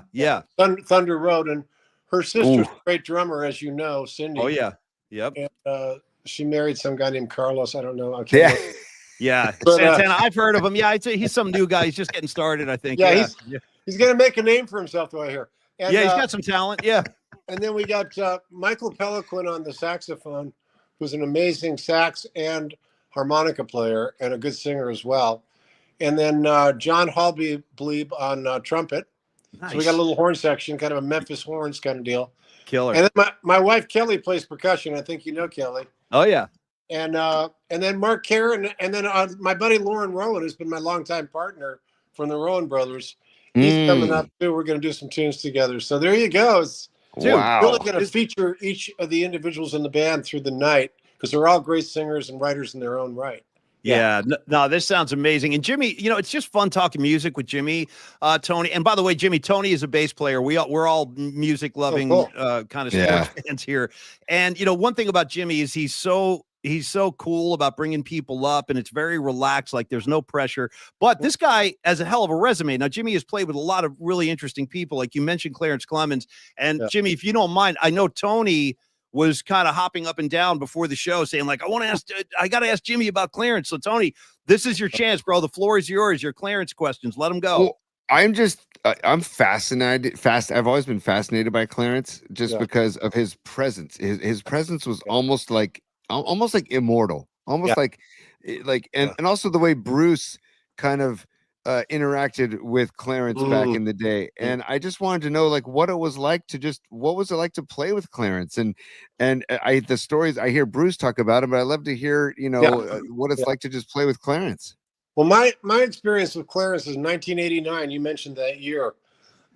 Thunder Road. And her sister's a great drummer, as you know, Cindy. Oh, yeah. Yep. And, she married some guy named Carlos. I don't know. I can't Yeah. But, Santana, I've heard of him. Yeah, I'd say he's some new guy. He's just getting started, I think. Yeah, he's going to make a name for himself, though, I hear. And, he's got some talent. Yeah. And then we got Michael Peliquin on the saxophone, who's an amazing sax and harmonica player and a good singer as well. And then John Halby-Bleeb on trumpet. Nice. So we got a little horn section, kind of a Memphis horns kind of deal. Killer. And then my wife Kelly plays percussion. I think you know Kelly. Oh yeah. And then Mark Karen, and then my buddy Lauren Rowan, who's been my longtime partner from the Rowan Brothers. He's coming up too. We're going to do some tunes together. So there you go. It's really going to feature each of the individuals in the band through the night because they're all great singers and writers in their own right. Yeah, no, this sounds amazing. And Jimmy, it's just fun talking music with Jimmy, Tony. And by the way, Jimmy, Tony is a bass player. We're all music loving kind of sports fans here. And one thing about Jimmy is he's so cool about bringing people up, and it's very relaxed. Like there's no pressure. But this guy has a hell of a resume. Now, Jimmy has played with a lot of really interesting people, like you mentioned, Clarence Clemens. And Jimmy, if you don't mind, I know Tony was kind of hopping up and down before the show saying like, I got to ask Jimmy about Clarence. So Tony, this is your chance, bro. The floor is yours. Your Clarence questions. Let him go. Well, I'm fascinated. I've always been fascinated by Clarence just because of his presence. His presence was almost like immortal, and also the way Bruce kind of interacted with Clarence back in the day. And I just wanted to know what was it like to play with Clarence and the stories I hear Bruce talk about him, but I love to hear what it's like to just play with Clarence. Well, my experience with Clarence is 1989. You mentioned that year.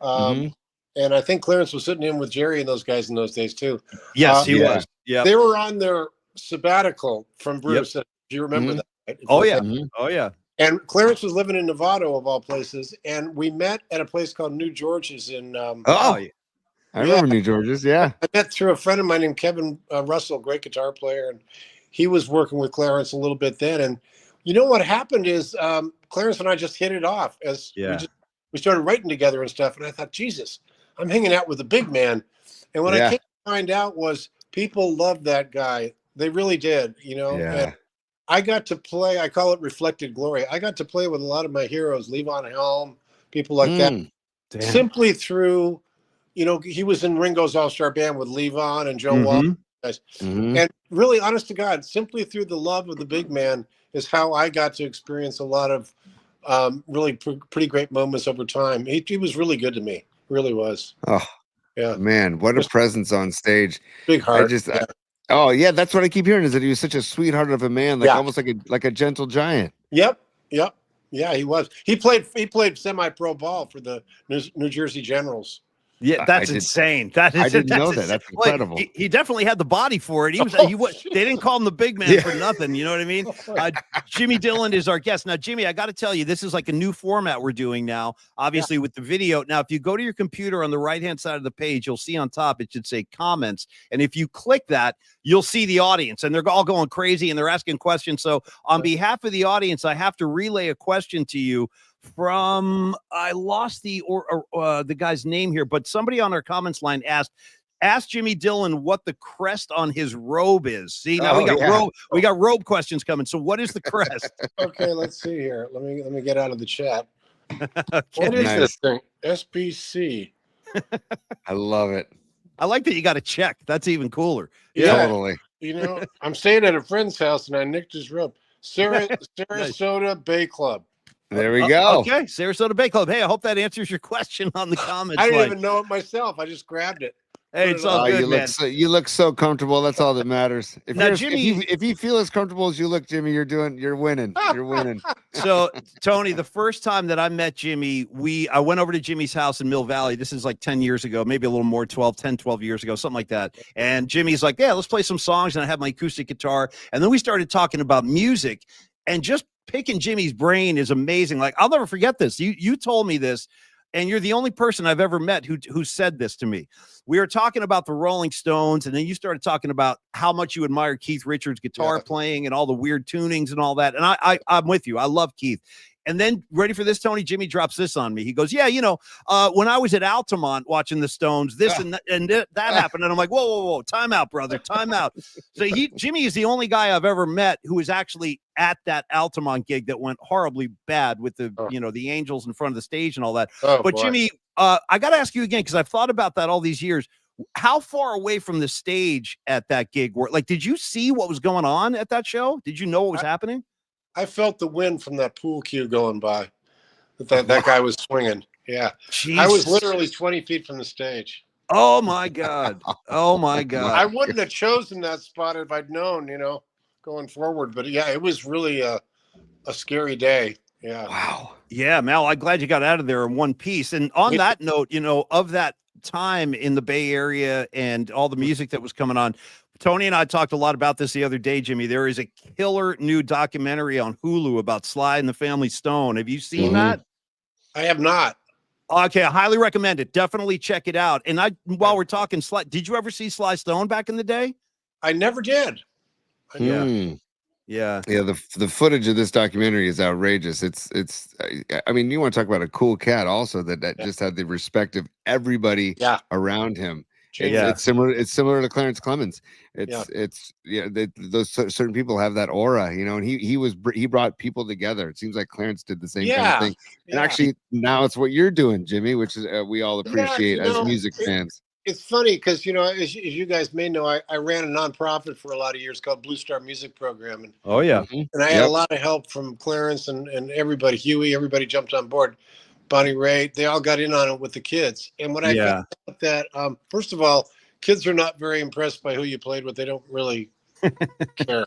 And I think Clarence was sitting in with Jerry and those guys in those days too. Yes, he was. Yeah. They were on their sabbatical from Bruce. Do you remember that? Right? Oh yeah. And Clarence was living in Nevada, of all places, and we met at a place called New George's in. Oh, I remember New George's. Yeah, I met through a friend of mine named Kevin Russell, great guitar player, and he was working with Clarence a little bit then. And you know what happened is Clarence and I just hit it off as we started writing together and stuff. And I thought, Jesus, I'm hanging out with a big man. And what I came to find out was people loved that guy. They really did, you know. Yeah. And I got to play. I call it reflected glory. I got to play with a lot of my heroes, Levon Helm, people like that, simply through. You know, he was in Ringo's All-Star Band with Levon and Joe Walsh. And really, honest to God, simply through the love of the big man is how I got to experience a lot of really pretty great moments over time. He was really good to me. Really was. Oh, yeah. Man, what a presence on stage. Big heart. Oh, yeah, that's what I keep hearing is that he was such a sweetheart of a man, like almost like a gentle giant. Yep. Yeah, he was. He played semi-pro ball for the New Jersey Generals. Yeah, that's insane. That is, I didn't know that. That's incredible. Like, he definitely had the body for it. He was. They didn't call him the big man for nothing. You know what I mean? Jimmy Dillon is our guest now. Jimmy, I got to tell you, this is like a new format we're doing now. Obviously, with the video. Now, if you go to your computer on the right-hand side of the page, you'll see on top it should say comments, and if you click that, you'll see the audience, and they're all going crazy and they're asking questions. So, on behalf of the audience, I have to relay a question to you. From I lost the guy's name here, but somebody on our comments line asked Jimmy Dillon what the crest on his robe is. See, now we got robe questions coming. So what is the crest? Okay, let's see here. Let me get out of the chat. What is this thing? SBC. I love it. I like that you got a check. That's even cooler. Yeah, totally. You know, I'm staying at a friend's house and I nicked his robe. Sarasota Bay Club. There we go. Okay, Sarasota Bay Club. Hey, I hope that answers your question on the comments. I didn't even know it myself. I just grabbed it. Hey, it's all good, man. You look so comfortable. That's all that matters. If you feel as comfortable as you look, Jimmy, you're winning. You're winning. So, Tony, the first time that I met Jimmy, I went over to Jimmy's house in Mill Valley. This is like 10 years ago, maybe a little more, 12 years ago, something like that. And Jimmy's like, yeah, let's play some songs. And I have my acoustic guitar. And then we started talking about music, and just picking Jimmy's brain is amazing. Like, I'll never forget this. You told me this, and you're the only person I've ever met who said this to me. We were talking about the Rolling Stones, and then you started talking about how much you admire Keith Richards' guitar playing and all the weird tunings and all that. And I'm with you. I love Keith. And then, ready for this, Tony? Jimmy drops this on me. He goes, yeah, when I was at Altamont watching the Stones, this and that happened. And I'm like, whoa, time out, brother, time out. So Jimmy is the only guy I've ever met who was actually at that Altamont gig that went horribly bad with the, the angels in front of the stage and all that. But boy. Jimmy, I got to ask you again, because I've thought about that all these years. How far away from the stage at that gig did you see what was going on at that show? Did you know what was happening? I felt the wind from that pool cue going by. That guy was swinging. Yeah. Jesus. I was literally 20 feet from the stage. Oh, my God. Oh, my God. I wouldn't have chosen that spot if I'd known, going forward. But, yeah, it was really a scary day. Yeah. Wow. Yeah, Mel, I'm glad you got out of there in one piece. And on that note, of that time in the Bay Area and all the music that was coming on, Tony and I talked a lot about this the other day, Jimmy. There is a killer new documentary on Hulu about Sly and the Family Stone. Have you seen that? I have not. Okay, I highly recommend it. Definitely check it out. And while we're talking Sly, did you ever see Sly Stone back in the day? I never did. Yeah. The footage of this documentary is outrageous. It's. I mean, you want to talk about a cool cat also that just had the respect of everybody around him. It's similar. It's similar to Clarence Clemens. Those certain people have that aura, and he brought people together. It seems like Clarence did the same kind of thing. And actually, now it's what you're doing, Jimmy, which is we all appreciate as music fans. It's funny because as you guys may know, I ran a nonprofit for a lot of years called Blue Star Music Program, and and I had a lot of help from Clarence and everybody, Huey, everybody jumped on board. Bonnie Ray, they all got in on it with the kids. And when I found out that, first of all, kids are not very impressed by who you played with. They don't really care.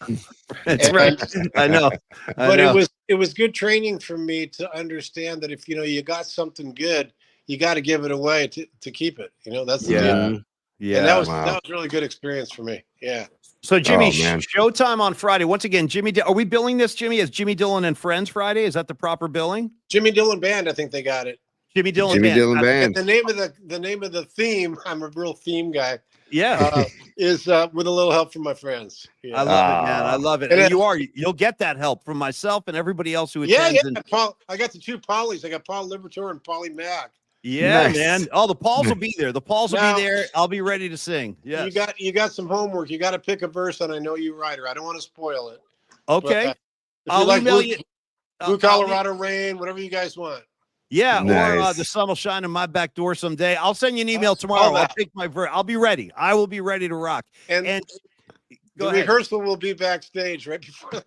That's right. I know. But it was good training for me to understand that if, you got something good, you got to give it away to keep it. That's the deal. Yeah. And that was Wow. that was really good experience for me. Yeah. So Jimmy, Oh, man. showtime on Friday. Once again, are we billing this, Jimmy, as Jimmy Dillon and Friends Friday? Is that the proper billing? Jimmy Dillon Band, I think they got it. Jimmy Dillon Jimmy Band. Dillon And Band. the name of the theme, I'm a real theme guy, Yeah. is with a little help from my friends. I Yeah. love it, man. I love it. And And it- you'll get that help from myself and everybody else who Yeah, attends. yeah. And Paul, I got the two Paulies. I got Paul Libertor and Paulie Mack. yeah, Nice. man. Oh, the Pauls will be there. The Pauls will Now- be there. I'll be ready to sing. Yeah. You got some homework. You got to pick a verse on I Know You Writer. I don't want to spoil it. Okay. But, if I'll you like email Blue, you. Blue I'll- Colorado Rain, whatever you guys want. Yeah, or Nice. the sun will shine in my back door someday. I'll send you an email All tomorrow. I'll that. pick my verse. I'll be ready. I will be ready to rock. And, And go the ahead. rehearsal will be backstage right before.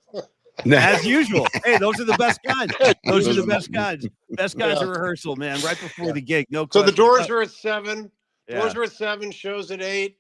As usual. Hey, those are the best kinds. Those are the Those- best kinds. Best kinds Yeah. of rehearsal, man. Right before the gig. No So question. the doors are at 7. Yeah. Doors are at 7. Shows at 8.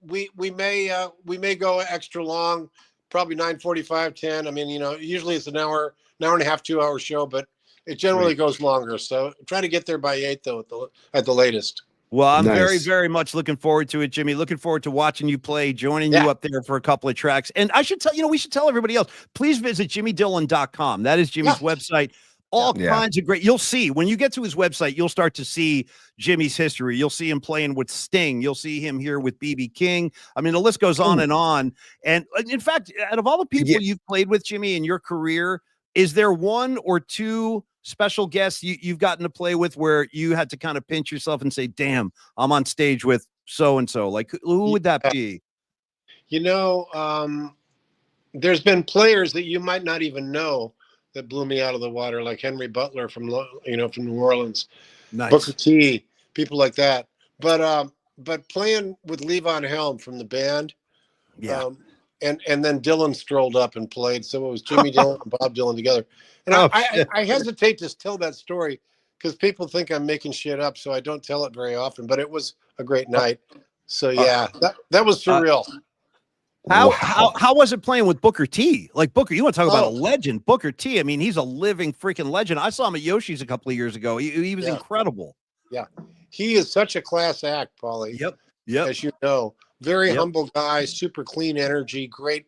We may go extra long, probably 9:45, 10. I mean, usually it's an hour and a half, 2 hour show, but it generally goes longer. So try to get there by 8 though at the latest. Well, I'm very, Nice. very much looking forward to it, Jimmy. Looking forward to watching you play, joining Yeah. you up there for a couple of tracks. And I should tell we should tell everybody else. Please visit jimmydillon.com. That is Jimmy's website. All Yeah. kinds of great. You'll see when you get to his website, you'll start to see Jimmy's history. You'll see him playing with Sting. You'll see him here with BB King. I mean, the list goes on and on. And in fact, out of all the people Yeah. you've played with, Jimmy, in your career, is there one or two special guests you've gotten to play with where you had to kind of pinch yourself and say, damn, I'm on stage with so-and-so? Like, who would that be? There's been players that you might not even know that blew me out of the water, like Henry Butler from New Orleans, Nice. Booker T, people like that. But playing with Levon Helm from the band, Yeah. and then Dylan strolled up and played. So it was Jimmy Dillon and Bob Dylan together. And Oh, I hesitate to tell that story because people think I'm making shit up, so I don't tell it very often. But it was a great night. So yeah, that was surreal. How was it playing with Booker T? Like Booker, you want to talk about a Oh. legend, Booker T. I mean, he's a living freaking legend. I saw him at Yoshi's a couple of years ago. He was Yeah. incredible. He is such a class act, Paulie. Yep. As you know, very Yep. humble guy, super clean energy, great,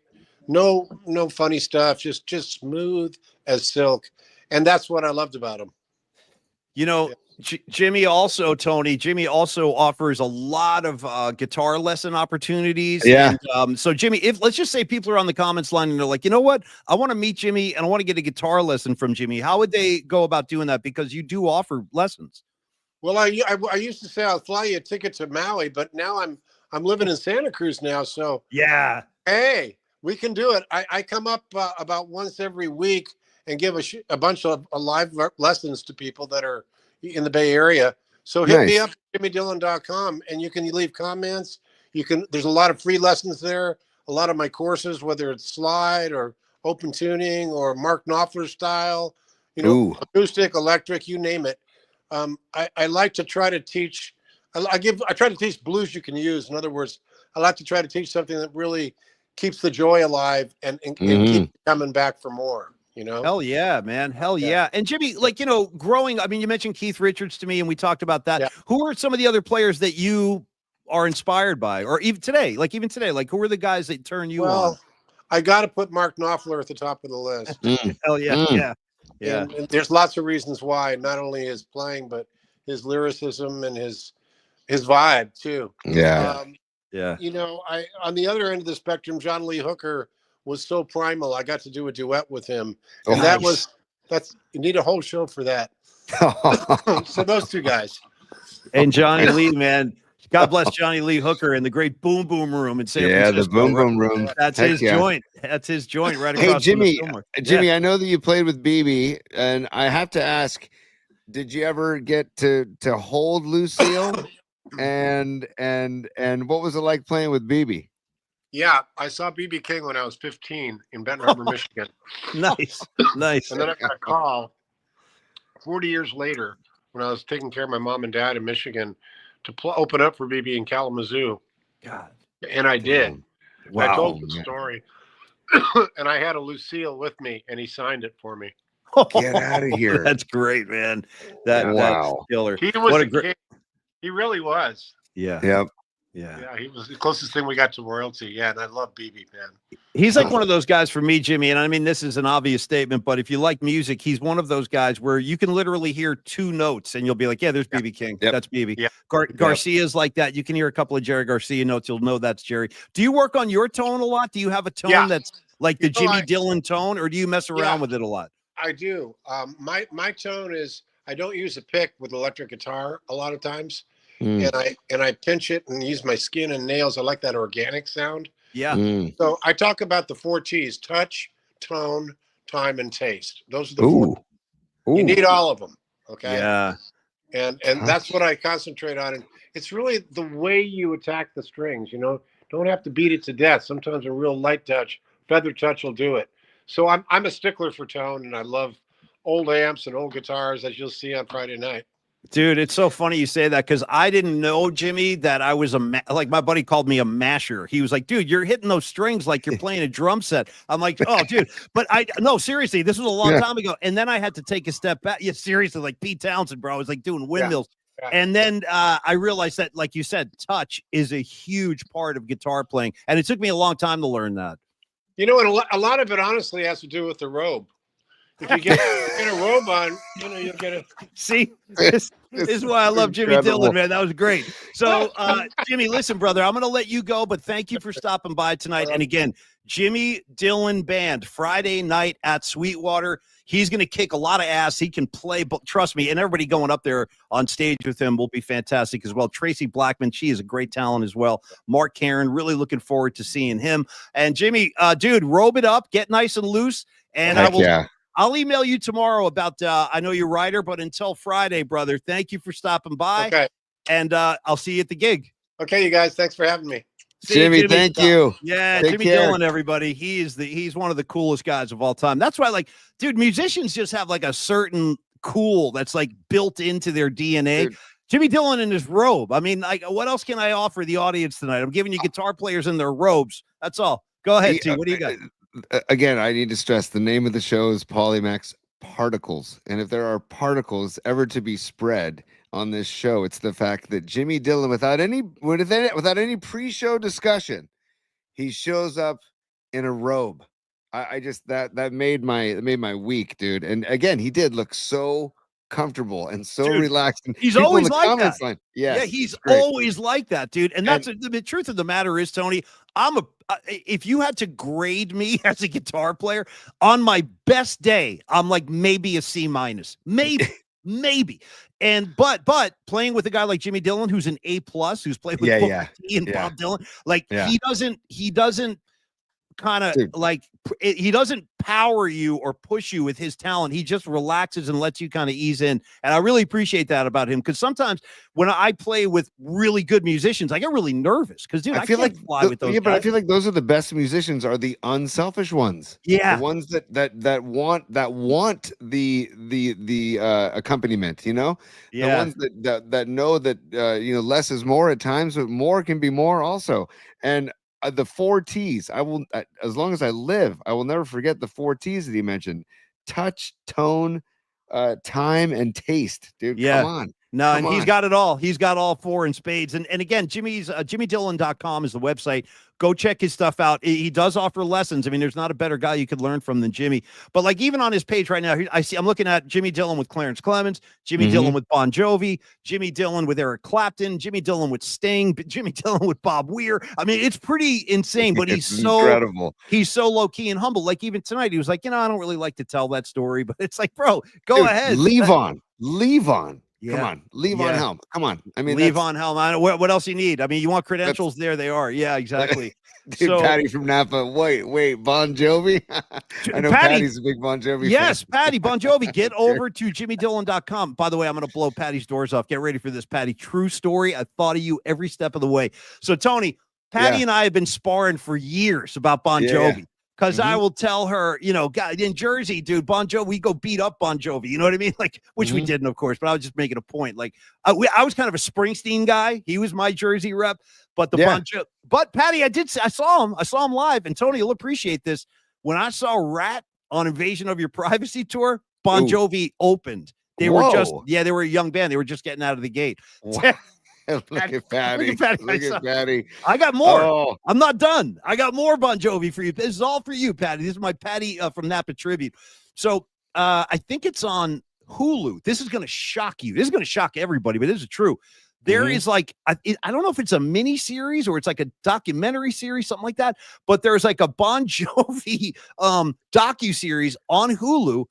no funny stuff, just smooth as silk, and that's what I loved about him. Jimmy also offers a lot of guitar lesson opportunities. Yeah. And, so Jimmy, if let's just say people are on the comments line and they're like, you know what, I want to meet Jimmy and I want to get a guitar lesson from Jimmy. How would they go about doing that? Because you do offer lessons. Well, I used to say I'll fly you a ticket to Maui, but now I'm living in Santa Cruz now, so Yeah. hey, we can do it. I come up about once every week and give a bunch of live lessons to people that are in the Bay Area. So hit me Nice. up at jimmydillon.com and you can leave comments. There's a lot of free lessons there. A lot of my courses, whether it's slide or open tuning or Mark Knopfler style, Ooh. acoustic, electric, you name it. I like to try to teach. I try to teach blues you can use. In other words, I like to try to teach something that really keeps the joy alive and keep coming back for more. Hell yeah, man. Hell yeah. And Jimmy, growing, I mean, you mentioned Keith Richards to me and we talked about that. Yeah. Who are some of the other players that you are inspired by? Or even today, who are the guys that turn you on? I got to put Mark Knopfler at the top of the list. Hell yeah. Yeah. Yeah. And there's lots of reasons why, not only his playing, but his lyricism and his vibe too. Yeah. Yeah. On the other end of the spectrum, John Lee Hooker was so primal. I got to do a duet with him. Oh, And nice. you need a whole show for that. So those two guys. And Johnny Lee, man. God bless Johnny Lee Hooker in the great Boom Boom Room in San Yeah, the Francisco. boom boom room. That's Heck his yeah. joint. That's his joint right Hey, across Jimmy, from the Fillmore. Jimmy, Yeah. I know that you played with BB, and I have to ask, did you ever get to hold Lucille? and what was it like playing with BB? Yeah, I saw BB King when I was 15 in Benton Harbor, Michigan. Nice. Nice. And then I got a call 40 years later when I was taking care of my mom and dad in Michigan to open up for BB in Kalamazoo. God. And I did. Wow. I told the man. story. And I had a Lucille with me, and he signed it for me. Get out of here. That's great, man. That's Wow. killer. He was What a a great. king. He really was. Yeah. Yep. Yeah. Yeah, he was the closest thing we got to royalty. Yeah, and I love BB, man. He's like one of those guys for me, Jimmy. And I mean, this is an obvious statement, but if you like music, he's one of those guys where you can literally hear two notes and you'll be like, yeah, there's BB King. Yep. That's BB. Yeah. Garcia's like that. You can hear a couple of Jerry Garcia notes. You'll know that's Jerry. Do you work on your tone a lot? Do you have a tone that's like the Jimmy Dillon tone, or do you mess around with it a lot? I do. My tone is I don't use a pick with electric guitar a lot of times. And I pinch it and use my skin and nails. I like that organic sound. Yeah. So I talk about the 4 T's: touch, tone, time, and taste. Those are the 4. You need all of them. Okay. Yeah. And that's what I concentrate on. And it's really the way you attack the strings. You know, don't have to beat it to death. Sometimes a real light touch, feather touch will do it. So I'm a stickler for tone, and I love old amps and old guitars, as you'll see on Friday night. Dude, it's so funny you say that because I didn't know, Jimmy, that I was like my buddy called me a masher. He was like, dude, you're hitting those strings like you're playing a drum set. I'm like, oh, dude, but no, seriously, this was a long time ago. And then I had to take a step back. Yeah, seriously, like Pete Townsend, bro. I was like doing windmills. Yeah. And then I realized that, like you said, touch is a huge part of guitar playing. And it took me a long time to learn that. You know, and a lot of it honestly has to do with the robe. If you get a robe on, you know, you'll get a. See, this is why I love Jimmy Dillon, man. That was great. So, Jimmy, listen, brother, I'm going to let you go, but thank you for stopping by tonight. And again, Jimmy Dillon Band, Friday night at Sweetwater. He's going to kick a lot of ass. He can play, but trust me, and everybody going up there on stage with him will be fantastic as well. Tracy Blackman, she is a great talent as well. Mark Karen, really looking forward to seeing him. And Jimmy, dude, robe it up, get nice and loose, and I'll email you tomorrow about, I know you're a writer, but until Friday, brother, thank you for stopping by. Okay. And I'll see you at the gig. Okay, you guys, thanks for having me. Jimmy, thank you. Yeah, Jimmy Dillon, everybody. He's one of the coolest guys of all time. That's why, like, dude, musicians just have like a certain cool that's like built into their DNA. Dude. Jimmy Dillon in his robe. I mean, like, what else can I offer the audience tonight? I'm giving you guitar players in their robes. That's all. Go ahead, T. What do you got? Again, I need to stress the name of the show is Polymax Particles. And if there are particles ever to be spread on this show, it's the fact that Jimmy Dillon, without any pre-show discussion, he shows up in a robe. I just that made my week, dude. And again, he did look so comfortable and so relaxed. And he's always like that. Line, yes, he's always like that, dude. And that's the truth of the matter is, Tony, if you had to grade me as a guitar player on my best day, I'm like maybe a C-, maybe. And but playing with a guy like Jimmy Dillon, who's an A+, who's played with Booker T and Bob Dylan, like he doesn't kind of like he doesn't power you or push you with his talent. He just relaxes and lets you kind of ease in. And I really appreciate that about him, because sometimes when I play with really good musicians, I get really nervous because, dude, I feel like fly with those guys. But I feel like those are the best musicians, are the unselfish ones. Yeah, the ones that want the accompaniment. You know, the ones that know that you know, less is more at times, but more can be more also. And the 4 T's, I will, as long as I live, I will never forget the 4 T's that he mentioned: touch, tone, time, and taste. Dude, come on. No, and he's got it all. He's got all 4 in spades. And again, JimmyDillon.com is the website. Go check his stuff out. He does offer lessons. I mean, there's not a better guy you could learn from than Jimmy. But like, even on his page right now, I'm looking at Jimmy Dillon with Clarence Clemens, Jimmy Dillon with Bon Jovi, Jimmy Dillon with Eric Clapton, Jimmy Dillon with Sting, Jimmy Dillon with Bob Weir. I mean, it's pretty insane, but he's so incredible. He's so low key and humble. Like, even tonight, he was like, you know, I don't really like to tell that story, but it's like, bro, go ahead. Leave on. Yeah. Come on, leave on Helm. Come on. I mean, leave on Helm. What else you need? I mean, you want credentials? There they are. Yeah, exactly. Dude, so, Patty from Napa. Wait, Bon Jovi. I know Patty's a big Bon Jovi. Yes, fan. Patty, Bon Jovi. Get over to JimmyDillon.com. By the way, I'm going to blow Patty's doors off. Get ready for this, Patty. True story. I thought of you every step of the way. So, Tony, Patty and I have been sparring for years about Bon Jovi. Because I will tell her, you know, God, in Jersey, dude, Bon Jovi, we go beat up Bon Jovi. You know what I mean? Like, which we didn't, of course, but I was just making a point. Like, I was kind of a Springsteen guy. He was my Jersey rep. But Bon Jovi, but Patty, I saw him live. And Tony, you'll appreciate this. When I saw Rat on Invasion of Your Privacy tour, Bon Jovi opened. They were they were a young band. They were just getting out of the gate. Look at Patty. Look at Patty. Look at Patty. I got more. Oh, I'm not done. I got more Bon Jovi for you. This is all for you, Patty. This is my Patty from Napa tribute. So I think it's on Hulu. This is going to shock you. This is going to shock everybody, but this is true. There is like, I don't know if it's a mini series or it's like a documentary series, something like that, but there's like a Bon Jovi docu-series on Hulu.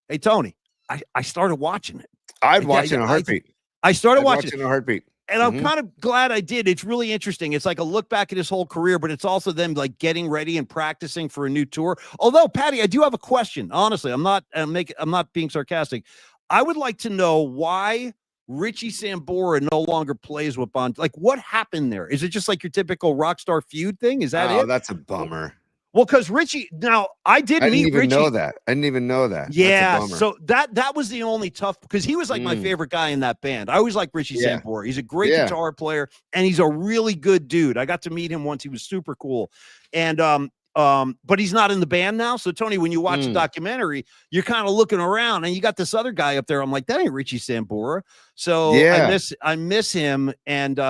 Hey, Tony, I started watching it. I'd watch in a heartbeat. I started watching in a heartbeat. and I'm kind of glad I did. It's really interesting. It's like a look back at his whole career, but it's also them like getting ready and practicing for a new tour. Although, Patty, I do have a question. Honestly, I'm not being sarcastic. I would like to know why Richie Sambora no longer plays with Bon. Like, what happened there? Is it just like your typical rock star feud thing? Is that it? That's a bummer. Well, because Richie, now I didn't meet Richie. Know that. I didn't even know that. Yeah, so that was the only tough, because he was like my favorite guy in that band. I always like Richie Sambora. He's a great guitar player, and he's a really good dude. I got to meet him once. He was super cool, and but he's not in the band now. So Tony, when you watch the documentary, you're kind of looking around, and you got this other guy up there. I'm like, that ain't Richie Sambora. So I miss him, and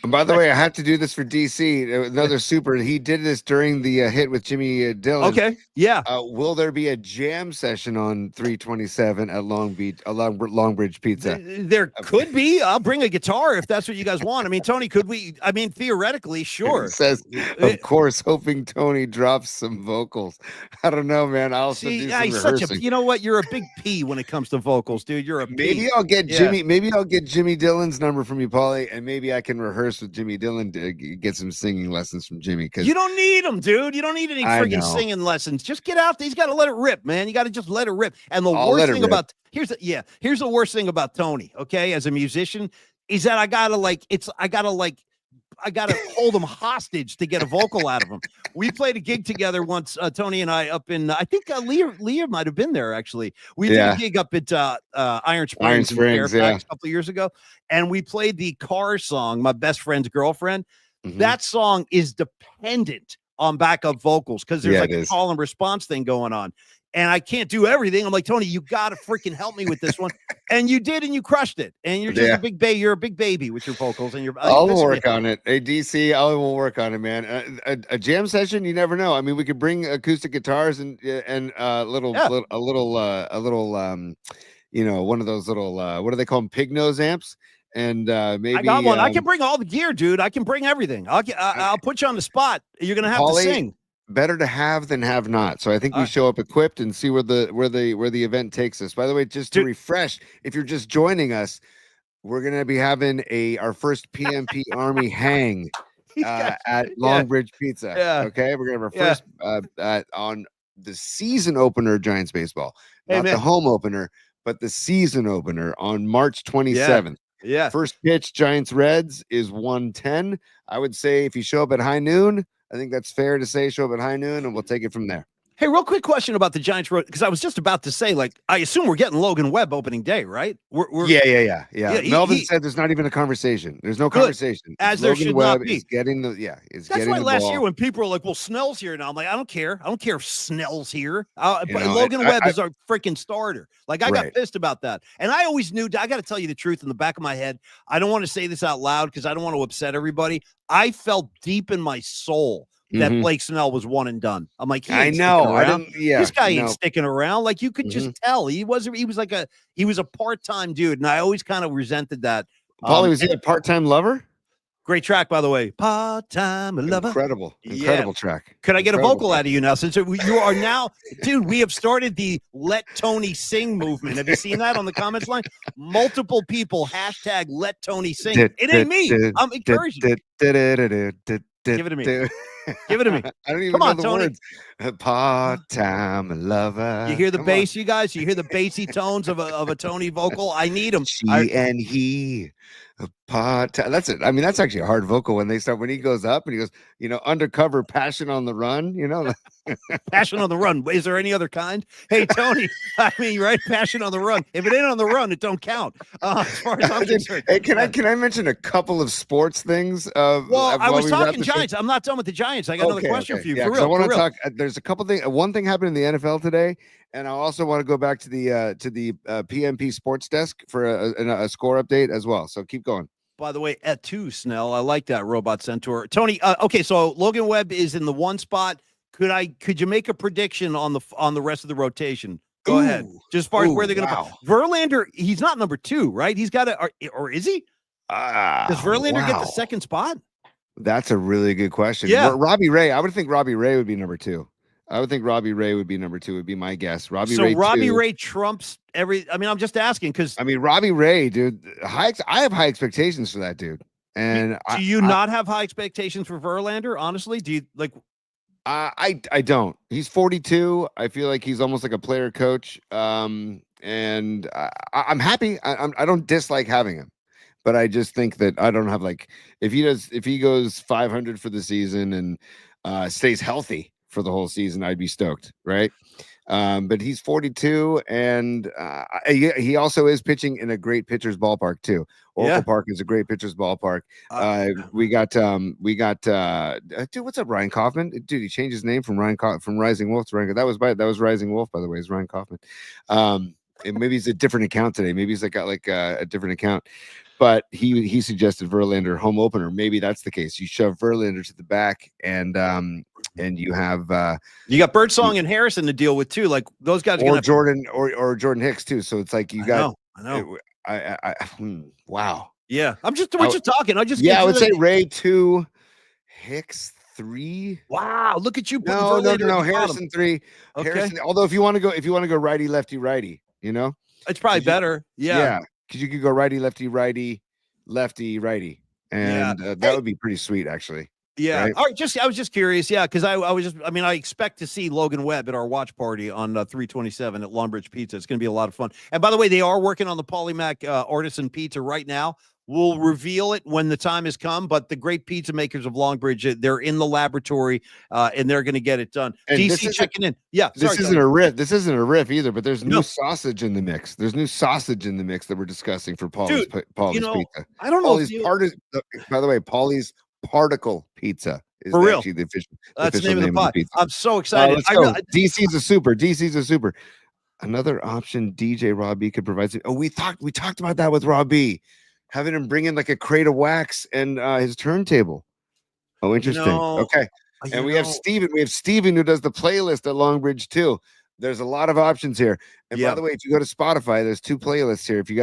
And by the way, I have to do this for DC. Another super. He did this during the hit with Jimmy Dillon. Okay, yeah. Will there be a jam session on 327 at Longbridge Pizza? There could be. I'll bring a guitar if that's what you guys want. I mean, Tony, could we? I mean, theoretically, sure. It says, of course, hoping Tony drops some vocals. I don't know, man. I'll see. Do some rehearsing. You know what? You're a big P when it comes to vocals, dude. You're a P. Maybe I'll get Jimmy. Maybe I'll get Jimmy Dillon's number from you, Paulie, and maybe I can rehearse with Jimmy Dillon to get some singing lessons from Jimmy, because you don't need them, dude. You don't need any freaking singing lessons. Just get out there. He's got to let it rip, man. You got to just let it rip. And the worst thing about here's the worst thing about Tony, okay, as a musician, is that I gotta hold him hostage to get a vocal out of him. We played a gig together once, Tony and I, up in I think Leah might have been there actually. We did a gig up at Iron Springs in Fairfax a couple of years ago, and we played the car song, My Best Friend's Girlfriend. That song is dependent on backup vocals because there's like a call and response thing going on. And I can't do everything. I'm like, Tony, you got to freaking help me with this one. And you did, and you crushed it. And you're just a big baby. You're a big baby with your vocals. And I'll work on it. Hey, DC, I will work on it, man. A jam session, you never know. I mean, we could bring acoustic guitars and a little, you know, one of those little, what do they call them? Pig nose amps. And maybe I got one. I can bring all the gear, dude. I can bring everything. I'll put you on the spot. You're gonna have to sing. Better to have than have not. So I think we show up equipped and see where the event takes us. By the way, just to refresh, if you're just joining us, we're gonna be having our first PMP Army hang at Longbridge Pizza. Yeah. Okay, we're gonna have our first on the season opener Giants baseball, not the home opener, but the season opener on March 27th. Yeah. First pitch Giants Reds is 1:10. I would say if you show up at high noon, I think that's fair to say, show up at high noon, and we'll take it from there. Hey, real quick question about the Giants road, because I was just about to say, like, I assume we're getting Logan Webb opening day, right? Yeah. Melvin said there's not even a conversation. There's no conversation. As there should not be. Is getting the That's why last year when people were like, well, Snell's here now, I'm like, I don't care. I don't care if Snell's here. But Logan Webb is our freaking starter. Like, I got pissed about that. And I always knew, I got to tell you the truth in the back of my head. I don't want to say this out loud because I don't want to upset everybody. I felt deep in my soul that Blake Snell was one and done. I'm like, I know. This guy ain't sticking around. Like, you could just tell he was a part-time dude. And I always kind of resented that. Paulie, was he a part-time lover? Great track, by the way. Part-time lover. Incredible track. Could I get a vocal out of you now? Since you are now, dude, we have started the Let Tony Sing movement. Have you seen that on the comments line? Multiple people hashtag Let Tony Sing. It ain't me. I'm encouraging you. Give it to me. Give it to me. I don't even know the words. Part-time lover. You hear the bass, you guys? You hear the bassy tones of a Tony vocal? I need them. She and he, That's it. I mean, that's actually a hard vocal when he goes up and he goes, undercover passion on the run, Passion on the run. Is there any other kind? Hey, Tony, I mean, right? Passion on the run. If it ain't on the run, it don't count. As far as I'm concerned. Hey, can I mention a couple of sports things? Well, I was talking Giants. I'm not done with the Giants. I got another question for you. Yeah, for real. I want to talk. There's a couple things. One thing happened in the NFL today, and I also want to go back to the PMP Sports Desk for a score update as well. So keep going. By the way, at 2, Snell. I like that Robot Centaur. Tony, okay, so Logan Webb is in the 1 spot. Could you make a prediction on the rest of the rotation? Go ahead. Just as far as where they're going to put Verlander, he's not number 2, right? He's got or is he? Does Verlander get the 2nd spot? That's a really good question. Yeah. Robbie Ray, I would think Robbie Ray would be number 2. I would think Robbie Ray would be number 2, would be my guess. Robbie Ray trumps every. I mean, I'm just asking because Robbie Ray, dude, I have high expectations for that dude. And do you not have high expectations for Verlander? Honestly, do you like? I don't. He's 42. I feel like he's almost like a player coach. And I'm happy. I don't dislike having him, but I just think that I don't have if he goes 500 for the season and stays healthy for the whole season, I'd be stoked, right? But he's 42, and he also is pitching in a great pitcher's ballpark too. Oracle Park is a great pitcher's ballpark. We got dude, what's up, Ryan Kaufman? Dude, he changed his name from Rising Wolf to Ryan. That was Rising Wolf, by the way. Is Ryan Kaufman? Maybe he's a different account today. Maybe he's got a different account. But he suggested Verlander home opener. Maybe that's the case. You shove Verlander to the back, and you have you got Birdsong and Harrison to deal with too. Like those guys, or Jordan or Jordan Hicks too. So it's like you got. I know. Wow. Yeah, we're just talking. I would say Ray 2, Hicks 3. Wow, look at you. No. Harrison 3. Okay. Harrison. Although if you want to go righty lefty righty, it's probably better. Yeah. Because you could go righty, lefty, righty, lefty, righty, and that would be pretty sweet, actually. Yeah. Right? All right. I was just curious. Yeah, because I expect to see Logan Webb at our watch party on 327 at Longbridge Pizza. It's going to be a lot of fun. And by the way, they are working on the Polymac artisan pizza right now. We'll reveal it when the time has come, but the great pizza makers of Longbridge, they're in the laboratory and they're going to get it done. And DC checking in. Yeah. This isn't a riff. This isn't a riff either, but there's new sausage in the mix. There's new sausage in the mix that we're discussing for Paulie's Pizza. I don't know. By the way, Paulie's Particle Pizza is for real. Actually the official. That's the name of the pot. I'm so excited. DC's a super. Another option DJ Rob B could provide. We talked about that with Rob B. Having him bring in a crate of wax and his turntable. Oh, interesting. Okay. And we have Steven. We have Steven who does the playlist at Longbridge too. There's a lot of options here. And by the way, if you go to Spotify, there's 2 playlists here. If you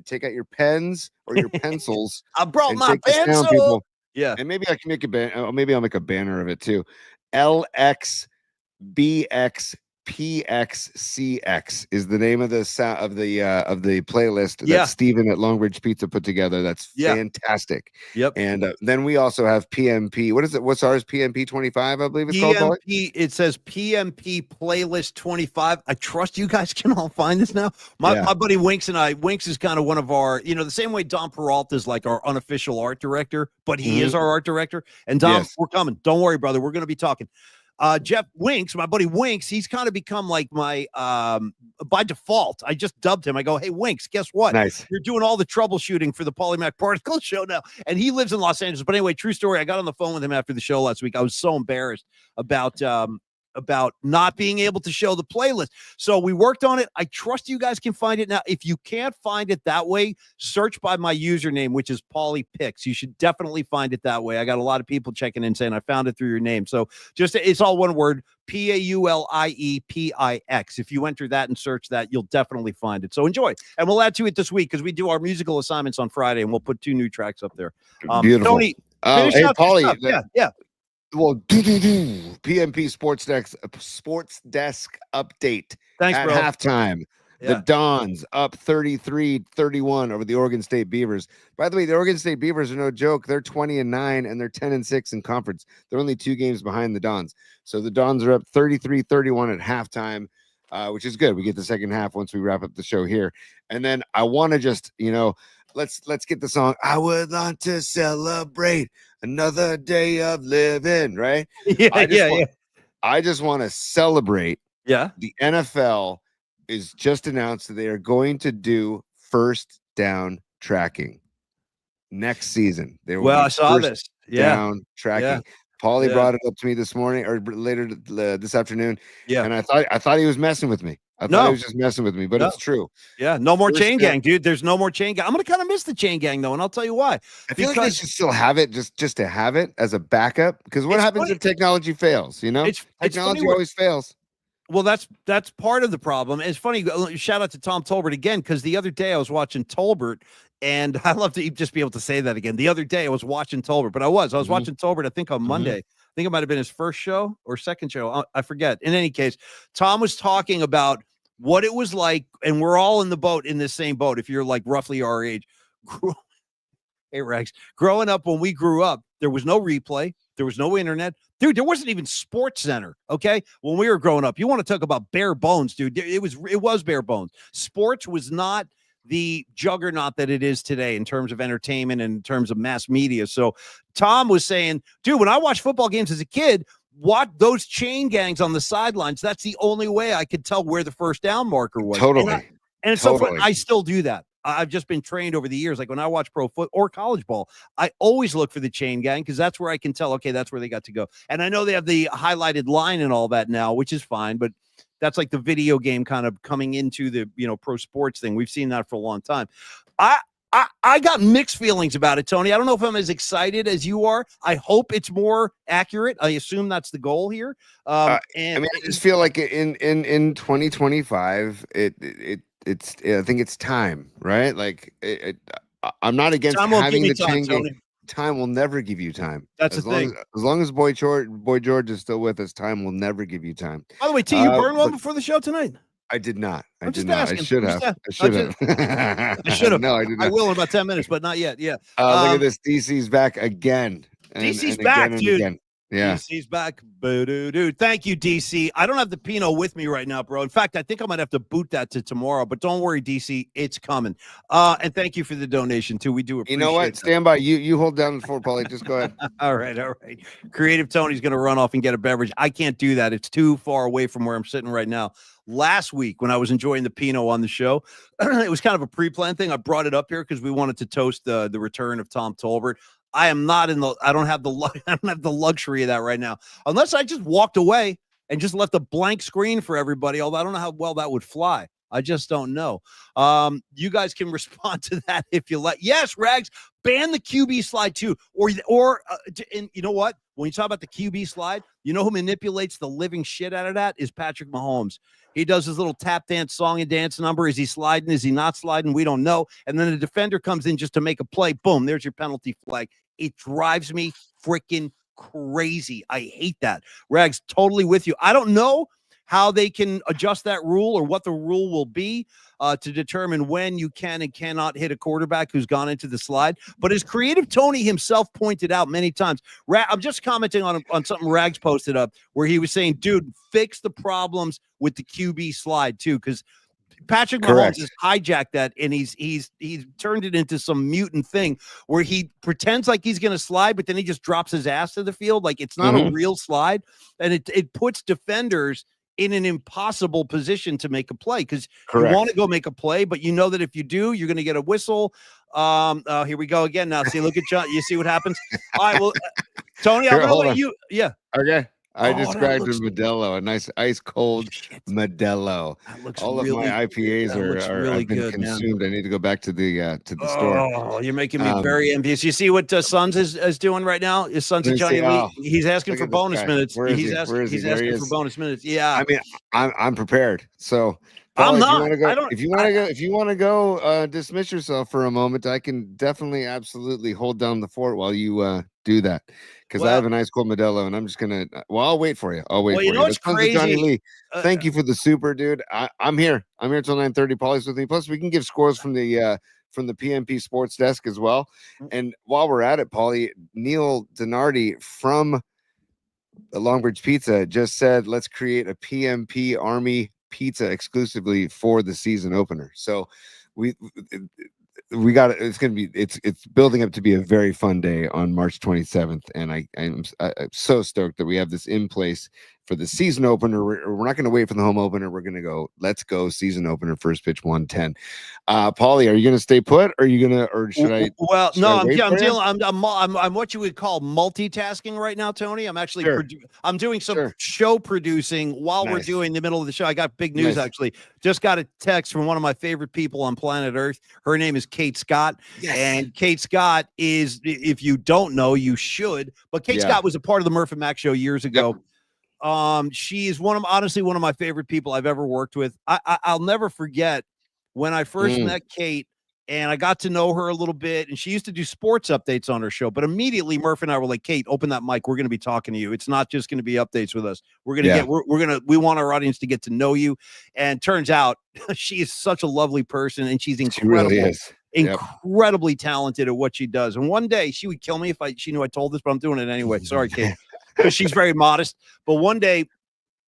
take out your pens or your pencils, I brought my pencil. People, yeah. And maybe I can make maybe I'll make a banner of it too. LXBX PXCX is the name of the playlist that Steven at Longbridge Pizza put together. That's fantastic. Yep. And then we also have PMP. What is it? What's ours? PMP 25, I believe it's called. It says PMP playlist 25. I trust you guys can all find this now. My buddy Winks and I. Winks is kind of one of our, the same way Don Peralta is like our unofficial art director, but he is our art director. And Dom, we're coming. Don't worry, brother. We're going to be talking. Jeff Winks, my buddy Winks, he's kind of become like my by default. I just dubbed him. I go, hey Winks, guess what? Nice. You're doing all the troubleshooting for the Polymac Particle Show now. And he lives in Los Angeles. But anyway, true story. I got on the phone with him after the show last week. I was so embarrassed about not being able to show the playlist. So we worked on it. I trust you guys can find it now. If you can't find it that way, search by my username, which is Paulie Picks. You should definitely find it that way. I got a lot of people checking in saying I found it through your name. So it's all one word, PAULIEPIX. If you enter that and search that, you'll definitely find it. So enjoy. And we'll add to it this week because we do our musical assignments on Friday and we'll put 2 new tracks up there. Beautiful. Tony, hey, Paulie. Yeah. Well, PMP Sports Desk update. Thanks, at bro. halftime. Yeah. The Dons up 33-31 over the Oregon State Beavers. By the way, the Oregon State Beavers are no joke. They're 20-9 and they're 10-6 in conference. They're only 2 games behind the Dons. So the Dons are up 33-31 at halftime, which is good. We get the second half once we wrap up the show here. And then I want to just, let's get the song. I would like to celebrate another day of living. Right. Yeah, I just want to celebrate. yeah. The NFL is just announced that they are going to do first down tracking next season. There will Well, be I saw first this. Yeah, down tracking. yeah, Paulie yeah. brought it up to me this morning or later this afternoon, yeah. and I thought he was messing with me. I thought he No, was just messing with me, but no. it's true. Yeah, no more First chain down- gang, dude. There's no more chain gang. I'm gonna kind of miss the chain gang though, and I'll tell you why. I feel like they Because should still have it just to have it as a backup. Because what It's happens funny. if technology fails? You know, It's funny technology where- always fails. Well, that's part of the problem. It's funny. Shout out to Tom Tolbert again, because the other day I was watching Tolbert, and I love to just be able to say that again. The other day I was watching Tolbert, but I was Mhm. watching Tolbert. I think on Mhm. Monday. I think it might have been his first show or second show. I forget. In any case, Tom was talking about what it was like, and we're all in the same boat. If you're like roughly our age, hey Rex, growing up when we grew up, there was no replay, there was no internet. Dude, there wasn't even Sports Center. Okay, when we were growing up, you want to talk about bare bones, dude. It was bare bones. Sports was not the juggernaut that it is today in terms of entertainment and in terms of mass media. So Tom was saying, dude, when I watched football games as a kid, what those chain gangs on the sidelines, that's the only way I could tell where the first down marker was. Totally. And it's so fun. Totally. I still do that. I've just been trained over the years. Like when I watch pro foot or college ball, I always look for the chain gang because that's where I can tell, okay, that's where they got to go. And I know they have the highlighted line and all that now, which is fine, but that's like the video game kind of coming into the, pro sports thing. We've seen that for a long time. I got mixed feelings about it, Tony. I don't know if I'm as excited as you are. I hope it's more accurate. I assume that's the goal here. I just feel like in 2025, I think it's time, right? Like I'm not against Time won't give having me the time, chain game. Tony. Time will never give you time. That's the thing. As long as Boy George is still with us, time will never give you time. By the way, T, you burned one before the show tonight? I did not. I just did not. asking. I should have. I should have. I should have. No, I did not. I will in about 10 minutes, but not yet. Yeah. Look at this. DC's back again. DC's back, dude. Again. Yeah. DC's back. Dude. Thank you, DC. I don't have the Pinot with me right now, bro. In fact, I think I might have to boot that to tomorrow, but don't worry, DC. It's coming. And thank you for the donation, too. We do appreciate it. You know what? Stand by. You hold down the fort, Paulie. Just go ahead. All right. Creative Tony's going to run off and get a beverage. I can't do that. It's too far away from where I'm sitting right now. Last week, when I was enjoying the Pinot on the show, it was kind of a pre-planned thing. I brought it up here because we wanted to toast the return of Tom Tolbert. I don't have the luxury of that right now, unless I just walked away and just left a blank screen for everybody. Although I don't know how well that would fly. I just don't know. You guys can respond to that if you like. Yes, Rags, ban the QB slide too. And you know what? When you talk about the QB slide, you know who manipulates the living shit out of that is Patrick Mahomes. He does his little tap dance, song and dance number. Is he sliding? Is he not sliding? We don't know. And then the defender comes in just to make a play. Boom, there's your penalty flag. It drives me freaking crazy. I hate that. Rags, totally with you. I don't know how they can adjust that rule or what the rule will be to determine when you can and cannot hit a quarterback who's gone into the slide. But as Creative Tony himself pointed out many times, I'm just commenting on something Rags posted up where he was saying, dude, fix the problems with the QB slide too, because Patrick Mahomes has hijacked that, and he's turned it into some mutant thing where he pretends like he's going to slide, but then he just drops his ass to the field like it's not a real slide, and it puts defenders in an impossible position to make a play because you want to go make a play, but you know that if you do, you're going to get a whistle. Here we go again now. See, look at John. You see what happens? All right, well, Tony, I'm going to let you. Yeah. Okay. I described a Modelo, a nice ice cold Modelo. All of my IPAs are really good, consumed. Man. I need to go back to the store. Oh, you're making me very envious. You see what Sons is doing right now? His son's Johnny Lee. He's asking for bonus minutes. He's asking for bonus minutes. Yeah. I mean, I'm prepared. So I'm not. If you want to go dismiss yourself for a moment, I can definitely absolutely hold down the fort while you do that. Because I have an ice cold Modelo, and I'm just gonna. I'll wait for you. I'll wait for you. It's crazy. Johnny Lee, thank you for the super, dude. I'm here. I'm here till 9:30. Paulie's with me. Plus, we can give scores from the PMP Sports Desk as well. And while we're at it, Paulie, Neil Donardi from Longbridge Pizza just said, "Let's create a PMP Army pizza exclusively for the season opener." So we got it's gonna be it's building up to be a very fun day on March 27th, and I'm so stoked that we have this in place for the season opener. We're not going to wait for the home opener. We're going to go. Let's go season opener. First pitch 110. Paulie, are you going to stay put? Or are you gonna, or should I? Well, should no, I I'm wait for you? dealing. I'm what you would call multitasking right now, Tony. I'm actually Sure. I'm doing some Sure. show producing while we're Nice. doing the middle of the show. I got big news Nice. actually. Just got a text from one of my favorite people on planet Earth. Her name is Kate Scott, and Kate Scott is, if you don't know, you should. But Kate Scott was a part of the Murph and Mac show years ago. She is honestly one of my favorite people I've ever worked with. I'll never forget when I first met Kate and I got to know her a little bit, and she used to do sports updates on her show. But immediately Murph and I were like, Kate, open that mic. We're going to be talking to you. It's not just going to be updates with us. We're going to we want our audience to get to know you. And turns out she is such a lovely person, and she's incredible. She really is. Incredibly talented at what she does. And one day she would kill me if she knew I told this, but I'm doing it anyway. Sorry, Kate, because she's very modest. But one day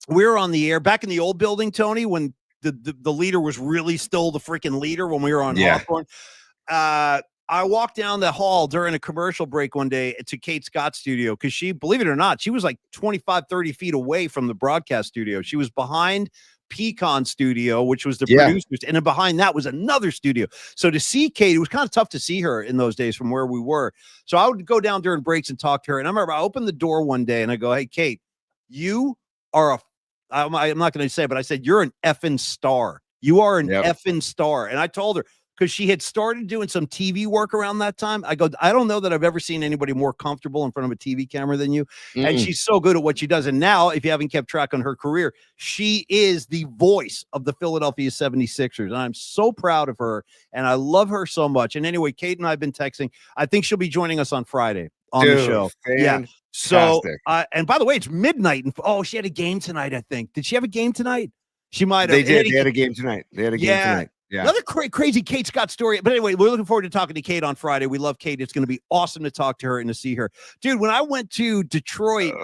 we were on the air back in the old building, Tony, when the leader was really still the freaking leader when we were on Hawthorne. I walked down the hall during a commercial break one day to Kate Scott's studio because she, believe it or not, she was like 25, 30 feet away from the broadcast studio. She was behind Pecan Studio, which was the producers, and then behind that was another studio. So to see Kate, it was kind of tough to see her in those days from where we were. So I would go down during breaks and talk to her. And I remember I opened the door one day and I go, "Hey, Kate, you are I'm not going to say, but I said, you're an effing star. You are an effing star." And I told her, because she had started doing some TV work around that time. I go, "I don't know that I've ever seen anybody more comfortable in front of a TV camera than you." And she's so good at what she does. And now, if you haven't kept track on her career, she is the voice of the Philadelphia 76ers. And I'm so proud of her. And I love her so much. And anyway, Kate and I have been texting. I think she'll be joining us on Friday on the show. Yeah. So, and by the way, it's midnight. And she had a game tonight, I think. Did she have a game tonight? She might have. They did. They had a game tonight. Yeah. Another crazy Kate Scott story. But anyway, we're looking forward to talking to Kate on Friday. We love Kate. It's going to be awesome to talk to her and to see her. Dude, when I went to Detroit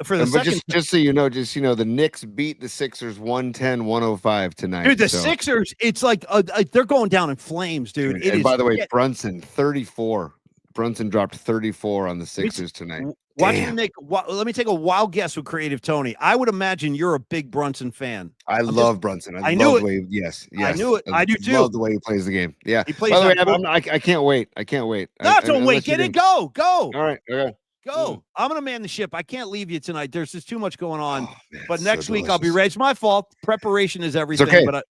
for the second... Just so you know, the Knicks beat the Sixers 110-105 tonight. Dude, the Sixers, it's like they're going down in flames, dude. And by the way, Brunson, 34. Brunson dropped 34 on the Sixers tonight. Watch me let me take a wild guess with Creative Tony. I would imagine you're a big Brunson fan. I love Brunson. I knew it. I knew it. I do too. Love the way he plays the game. Yeah. He plays. By the way, I can't wait. No, don't wait. Get it. Go. All right. Okay. Go. I'm gonna man the ship. I can't leave you tonight. There's just too much going on. Man, but next so week I'll be ready. It's my fault. Preparation is everything. It's okay. But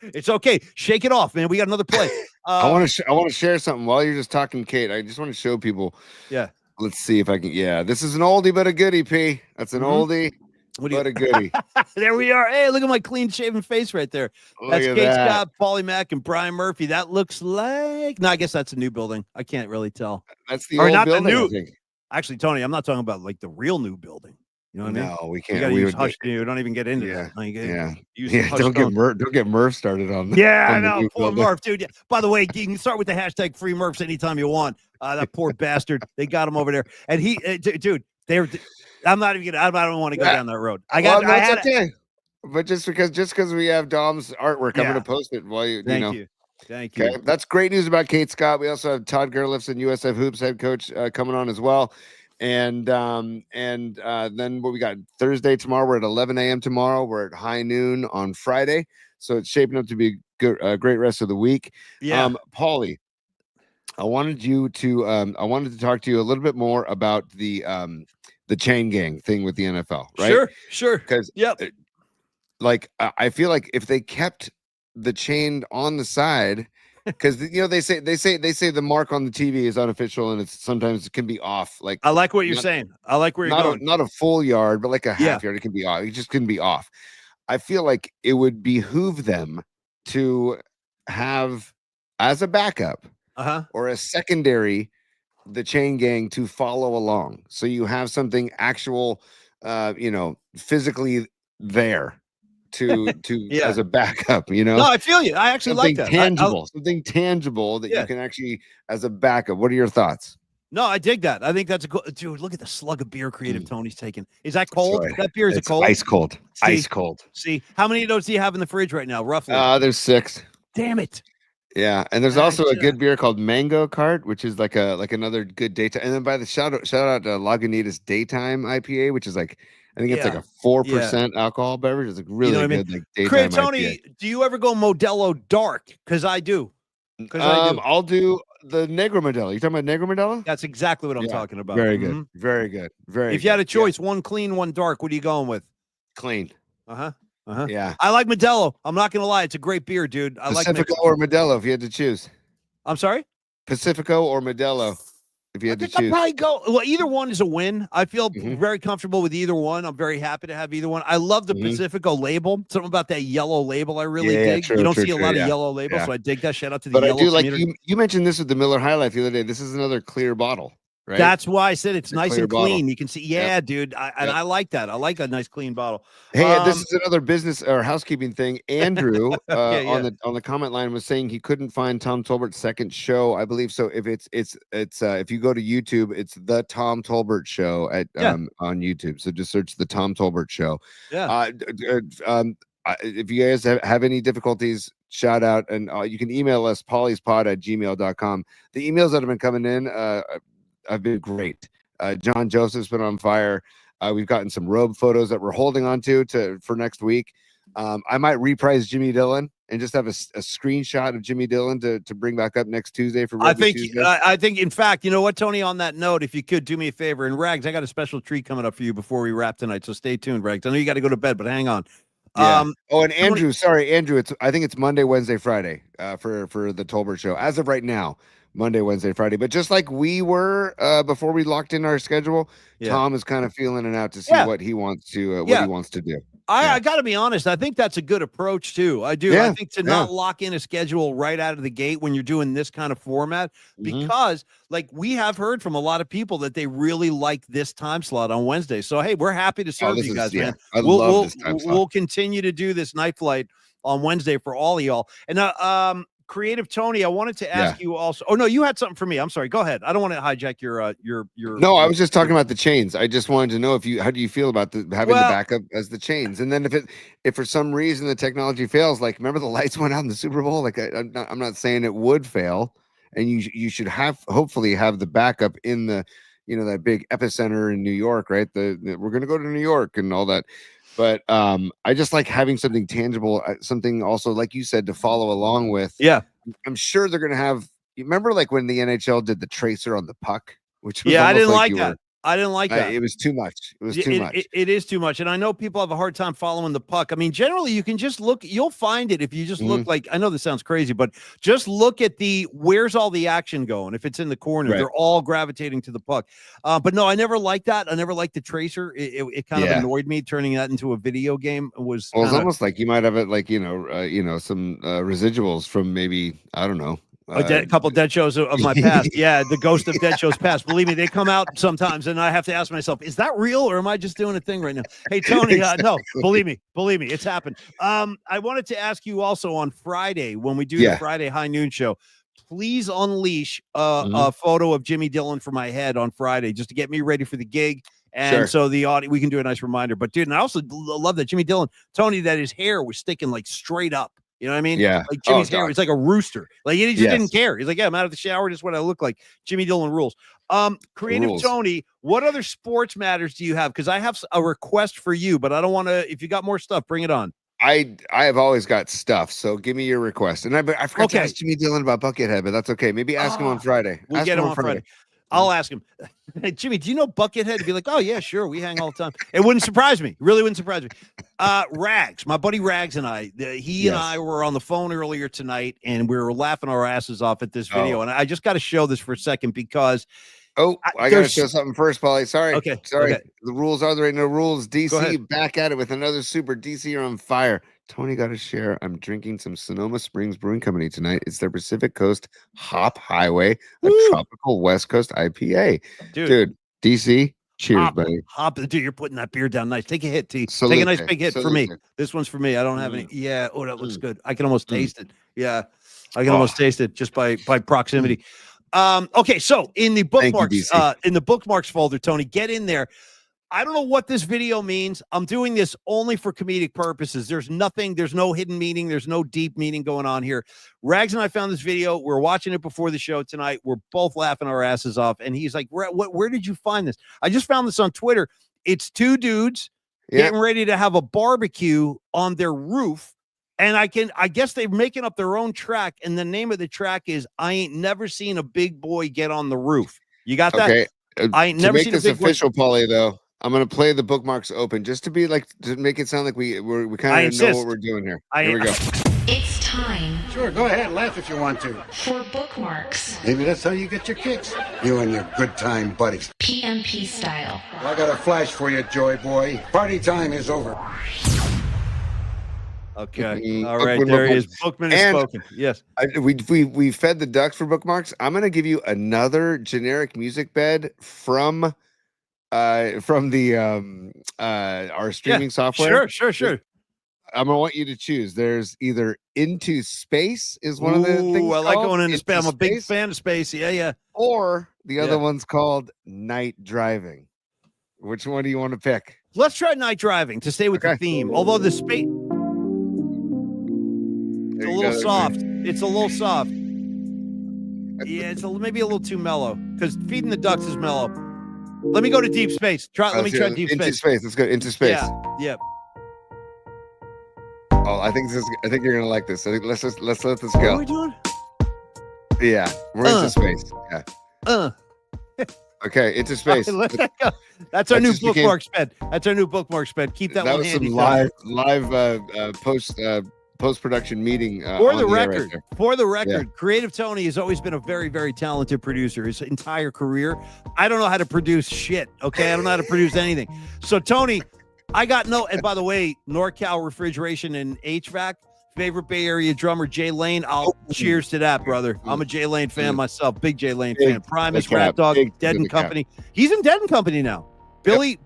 it's okay. Shake it off, man. We got another play. I want to share something while you're just talking, Kate. I just want to show people. Yeah. Let's see if I can. Yeah, this is an oldie but a goodie, P. That's an oldie but a goodie. There we are. Hey, look at my clean shaven face right there. That's Kate Scott, Paulie Mack, and Brian Murphy. That looks like... No, I guess that's a new building. I can't really tell. That's the old building, the new... I think. Actually, Tony, I'm not talking about like the real new building. You know what I mean? No, we can't. Don't even get into that. Don't get Murph started on that. Yeah, I know. Poor Murph, dude. By the way, you can start with the hashtag free Murphs anytime you want. That poor bastard. They got him over there. And he, dude, I'm not even gonna, I don't want to go down that road. Okay. But just because we have Dom's artwork, I'm gonna post it while you Thank you. Okay, that's great news about Kate Scott. We also have Todd Gerlifson, USF Hoops head coach, coming on as well. And then what we got Thursday tomorrow, we're at 11 a.m. tomorrow. We're at high noon on Friday. So it's shaping up to be a great rest of the week. Yeah. Paulie, I wanted to talk to you a little bit more about the chain gang thing with the NFL, right? Sure. Because like I feel like if they kept the chain on the side, because they say the mark on the TV is unofficial and sometimes it can be off. Like I like what you're saying. I like where you're going. Not a full yard, but like a half yard. It can be off. It just couldn't be off. I feel like it would behoove them to have as a backup or a secondary the chain gang to follow along. So you have something actual, physically there to as a backup, No, I feel you. I actually like that. Something tangible that you can actually as a backup. What are your thoughts? No, I dig that. I think that's a cool dude. Look at the slug of beer Creative Tony's taking. Is that cold? Right. That beer is cold? Ice cold. Ice cold. See, how many of those do you have in the fridge right now, roughly? There's 6. Damn it. Yeah, and there's also a Gotcha. good beer called Mango Cart, which is like another good daytime. And then by the shout out to Lagunitas Daytime IPA, which is like I think it's like Yeah. a Yeah. 4% alcohol beverage. It's like You know really what I mean? good like daytime Creative IPA. Tony, do you ever go Modelo Dark? Because I do. Because I do. I'll do the Negro Modelo. You talking about Negro Modelo? That's exactly what I'm Yeah, talking about. very Mhm. good, very good, very. If you had a good. Yeah, choice, one clean, one dark, what are you going with? clean. Uh-huh. Uh-huh. Yeah, I like Modelo. I'm not gonna lie, it's a great beer, dude. I like Pacifico or Modelo if you had to choose. I'm sorry? Pacifico or Modelo if you I had to think I'll choose. probably go. Well, either one is a win. I feel Mhm. very comfortable with either one. I'm very happy to have either one. I love the Mhm. Pacifico label. Something about that yellow label I really Yeah, dig. true, you don't true, see a true, lot yeah. of yellow labels, Yeah. so I dig that. Shout out to the But I yellow do like community. you mentioned this with the Miller High Life the other day. This is another clear bottle, right? That's why I said it's A nice clear and bottle. clean. You can see, yeah, dude. And Yep. I like that. I like a nice clean bottle. Hey, this is another business or housekeeping thing. Andrew Okay, yeah. on the comment line was saying he couldn't find Tom Tolbert's second show. I believe so. If it's if you go to YouTube, it's the Tom Tolbert Show at Yeah. on YouTube. So just search the Tom Tolbert Show. Yeah. If you guys have any difficulties, shout out, and you can email us polyspod@gmail.com. The emails that have been coming in have been great. John Joseph's been on fire. We've gotten some robe photos that we're holding on to for next week. I might reprise Jimmy Dillon and just have a screenshot of Jimmy Dillon to bring back up next Tuesday for Ruby Tuesday. I think, in fact, you know what, Tony, on that note, if you could do me a favor, and Rags, I got a special treat coming up for you before we wrap tonight. So stay tuned, Rags. I know you got to go to bed, but hang on. Yeah. Oh, and Tony- Andrew, sorry, Andrew. I think it's Monday, Wednesday, Friday for the Tolbert Show as of right now. Monday, Wednesday, Friday. But just like we were before we locked in our schedule, Yeah. Tom is kind of feeling it out to see Yeah. what he wants to Yeah. what he wants to do. I got to be honest. I think that's a good approach too. I do. Yeah, I think to not lock in a schedule right out of the gate when you're doing this kind of format, Mhm. because like we have heard from a lot of people that they really like this time slot on Wednesday. So hey, we're happy to serve you guys, man. I love this time slot. We'll continue to do this night flight on Wednesday for all of y'all. And Creative Tony, I wanted to ask you also. Oh no, you had something for me. I'm sorry. Go ahead. I don't want to hijack your. No, I was just talking about the chains. I just wanted to know how do you feel about having the backup as the chains, and then if for some reason the technology fails, like remember the lights went out in the Super Bowl. Like I'm not saying it would fail, and you should hopefully have the backup in the that big epicenter in New York, right? We're gonna go to New York and all that. But I just like having something tangible, something also, like you said, to follow along with. Yeah. I'm sure they're going to have. You remember like when the NHL did the tracer on the puck? Which was I didn't like like that. I didn't like that. It was too much. It was too much. It is too much. And I know people have a hard time following the puck. I mean, generally, you can just look, you'll find it if you just look like, I know this sounds crazy, but just look at where's all the action going? If it's in the corner, they're all gravitating to the puck. But no, I never liked that. I never liked the tracer. It kind of annoyed me. Turning that into a video game was. Well, it's almost like you might have it like, some residuals from maybe, I don't know. A couple dead shows of my past. Yeah, the ghost of dead shows past. Believe me, they come out sometimes, and I have to ask myself, is that real or am I just doing a thing right now? Hey, Tony, Exactly. No, believe me, it's happened. I wanted to ask you also on Friday when we do the Friday high noon show, please unleash a photo of Jimmy Dillon for my head on Friday just to get me ready for the gig. And so the audience, we can do a nice reminder. But dude, and I also love that Jimmy Dillon, Tony, that his hair was sticking like straight up. You know what I mean? Yeah. Like Jimmy's hair, it's like a rooster. Like he just didn't care. He's like, yeah, I'm out of the shower. Just what I look like. Jimmy Dillon rules. Creative Tony, what other sports matters do you have? Because I have a request for you, but I don't want to. If you got more stuff, bring it on. I have always got stuff, so give me your request. And I forgot to ask Jimmy Dillon about Buckethead, but that's okay. Maybe ask him on Friday. We'll get him on Friday. I'll ask him. Hey, Jimmy, do you know Buckethead? He'd be like, oh, yeah, sure. We hang all the time. It wouldn't surprise me. Really wouldn't surprise me. Rags, my buddy Rags and I, and I were on the phone earlier tonight, and we were laughing our asses off at this video. And I just got to show this for a second because. I got to show something first, Paulie. Sorry. Okay. Sorry. Okay. The rules are there ain't no rules. DC back at it with another super. DC are on fire. Tony got to share. I'm drinking some Sonoma Springs Brewing Company tonight. It's their Pacific Coast Hop Highway, a tropical West Coast IPA. Dude, DC, cheers, buddy. Dude, you're putting that beer down nice. Take a hit, T. Salute. Take a nice big hit for me. This one's for me. I don't have any. Yeah. Oh, that looks good. I can almost taste it. Yeah. I can almost taste it just by proximity. Okay, so in the bookmarks, folder, Tony, get in there. I don't know what this video means. I'm doing this only for comedic purposes. There's no hidden meaning. There's no deep meaning going on here. Rags and I found this video. We're watching it before the show tonight. We're both laughing our asses off. And he's like, where did you find this? I just found this on Twitter. It's two dudes getting ready to have a barbecue on their roof. And I guess they're making up their own track. And the name of the track is I Ain't Never Seen a Big Boy Get on the Roof. You got that? Okay. I ain't never seen this a big official, Paulie, though. I'm gonna play the bookmarks open just to be like to make it sound like we kind of know what we're doing here. Here we go. It's time Sure, go ahead, laugh if you want to. for bookmarks, Maybe that's how you get your kicks. You and your good time buddies. PMP style. I got a flash for you, Joy Boy. Party time is over. Okay. All right. There he is. Bookman has spoken. Yes. We fed the ducks for bookmarks. I'm gonna give you another generic music bed from the our streaming software. Sure. I'm gonna want you to choose. There's either Into Space is one of the things. I like going into space. I'm a big Space, fan of space. Yeah. or the other one's called Night Driving. Which one do you want to pick? Let's try night driving to stay with the theme. Although the space, it's a little soft. It's a little soft. Yeah, it's maybe a little too mellow because feeding the ducks is mellow. Let me go to deep space. Let me try deep Into space. Space. Let's go Into Space. Yeah. Oh, I think you're gonna like this. I think let's let this What are go. we doing? Yeah, we're into space. Yeah. Okay, Into Space. Let that go. That's our That new just became- bookmark sped. That's our new bookmark sped. Keep that That one was handy. some live post production meeting. For on the air right record, there. Creative Tony has always been a very, very talented producer his entire career. I don't know how to produce shit. Okay. I don't know how to produce anything. So Tony, and by the way, NorCal Refrigeration and HVAC, favorite Bay Area drummer, Jay Lane. Cheers to that, brother. I'm a Jay Lane fan myself. Big Jay Lane fan. Primus, Rat Dog, Dead and Company. He's in Dead and Company now. Billy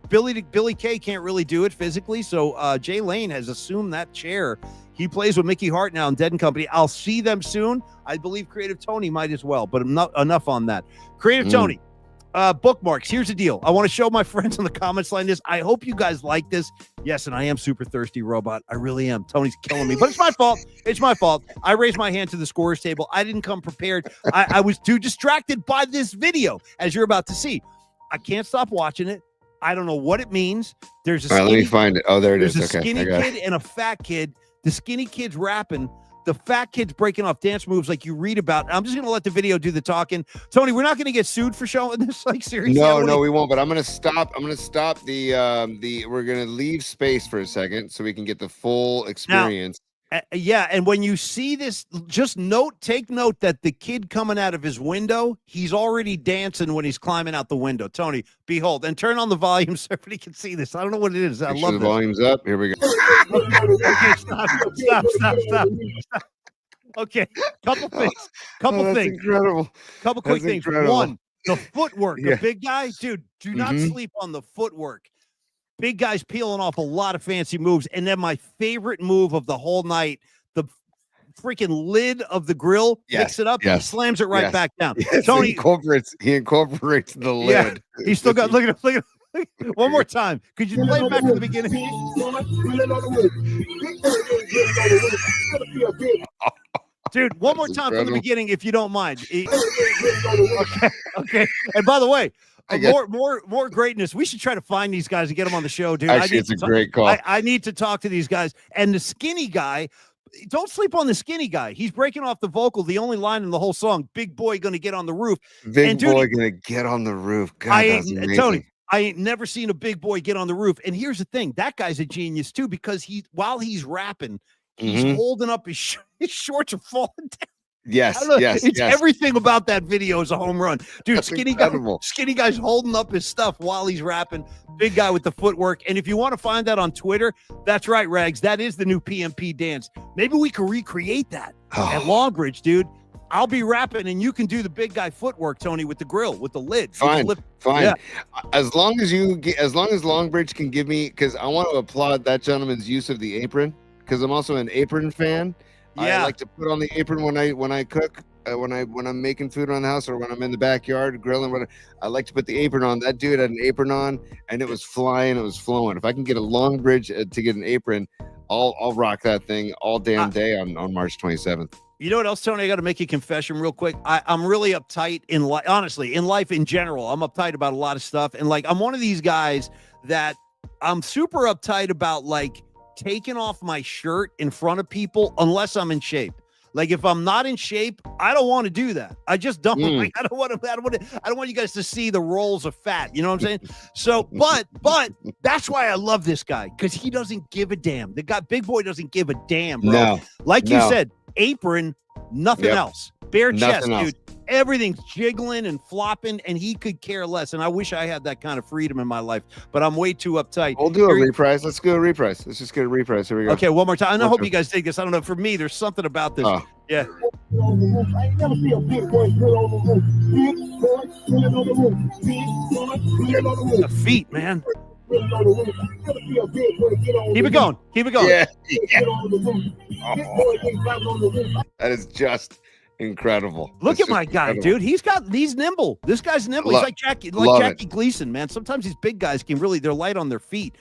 Kay can't really do it physically. So Jay Lane has assumed that chair. He plays with Mickey Hart now in Dead and Company. I'll see them soon. I believe Creative Tony might as well, but enough on that. Creative Tony, bookmarks. Here's the deal. I want to show my friends in the comments line this. I hope you guys like this. Yes, and I am super thirsty, robot. I really am. Tony's killing me, but it's my fault. It's my fault. I raised my hand to the scorer's table. I didn't come prepared. I was too distracted by this video, as you're about to see. I can't stop watching it. I don't know what it means. There's a All right, let me find it. Oh, there it is. There's a Okay, skinny kid and a fat kid. The skinny kid's rapping. The fat kid's breaking off dance moves like you read about. I'm just going to let the video do the talking. Tony, we're not going to get sued for showing this. Like, seriously? No, we won't. But I'm gonna stop. the. We're gonna leave space for a second so we can get the full experience. Yeah, and when you see this, just take note that the kid coming out of his window, he's already dancing when he's climbing out the window. Tony, behold, and turn on the volume so everybody can see this. I don't know what it is. I Make love sure the this. volume's up. Here we go. Okay, stop. Okay, couple things. That's incredible. Couple quick That's things. incredible. One, the footwork. Yeah. The big guy, dude, do not sleep on the footwork. Big guy's peeling off a lot of fancy moves. And then my favorite move of the whole night, the freaking lid of the grill, picks it up, and slams it right back down. Yes, Tony he incorporates the lid. Yeah, he's still got look at him. One more time. Could you play it back to the beginning? Dude, one more time from the beginning, if you don't mind. Okay. And by the way, more greatness. We should try to find these guys and get them on the show, dude. Actually, it's a great call. I need to talk to these guys. And the skinny guy, don't sleep on the skinny guy. He's breaking off the vocal, the only line in the whole song. Big boy gonna get on the roof. Big boy gonna get on the roof. God, that's amazing. Tony, I ain't never seen a big boy get on the roof. And here's the thing: that guy's a genius too, because while he's rapping, he's holding up his shorts are falling down. Yes. Everything about that video is a home run, dude. That's Skinny guy's holding up his stuff while he's rapping. Big guy with the footwork. And if you want to find that on Twitter, that's right, Rags. That is the new PMP dance. Maybe we can recreate that at Longbridge, dude. I'll be rapping and you can do the big guy footwork, Tony, with the grill, with the lid. Fine. Yeah. As long as Longbridge can give me, because I want to applaud that gentleman's use of the apron, because I'm also an apron fan. Yeah. I like to put on the apron when I cook. when I'm making food around the house or when I'm in the backyard grilling, whatever, I like to put the apron on. That dude had an apron on, and it was flying, it was flowing. If I can get a Longbridge to get an apron, I'll rock that thing all damn day on March 27th. You know what else, Tony? I got to make you a confession real quick. I'm really uptight in life. Honestly, in life in general, I'm uptight about a lot of stuff. And like, I'm one of these guys that I'm super uptight about, like, taking off my shirt in front of people unless I'm in shape. Like, if I'm not in shape, I don't want to do that. I just don't. Like, I don't want you guys to see the rolls of fat. You know what I'm saying? So, but that's why I love this guy, because he doesn't give a damn. The guy, Big Boy, doesn't give a damn, bro. No, like you said, apron, nothing else. Bare chest, else. dude. Everything's jiggling and flopping, and he could care less. And I wish I had that kind of freedom in my life, but I'm way too uptight. We'll do a reprise. Let's go a reprise. Let's just get a reprise. Here we go. Okay, one more time. And I hope you guys dig this. I don't know. For me, there's something about this. Yeah. The feet, man. Keep it going. Keep it going. Yeah. That is just incredible. Look at my guy, dude. He's nimble. This guy's nimble. He's like Jackie Gleason, man. Sometimes these big guys they're light on their feet.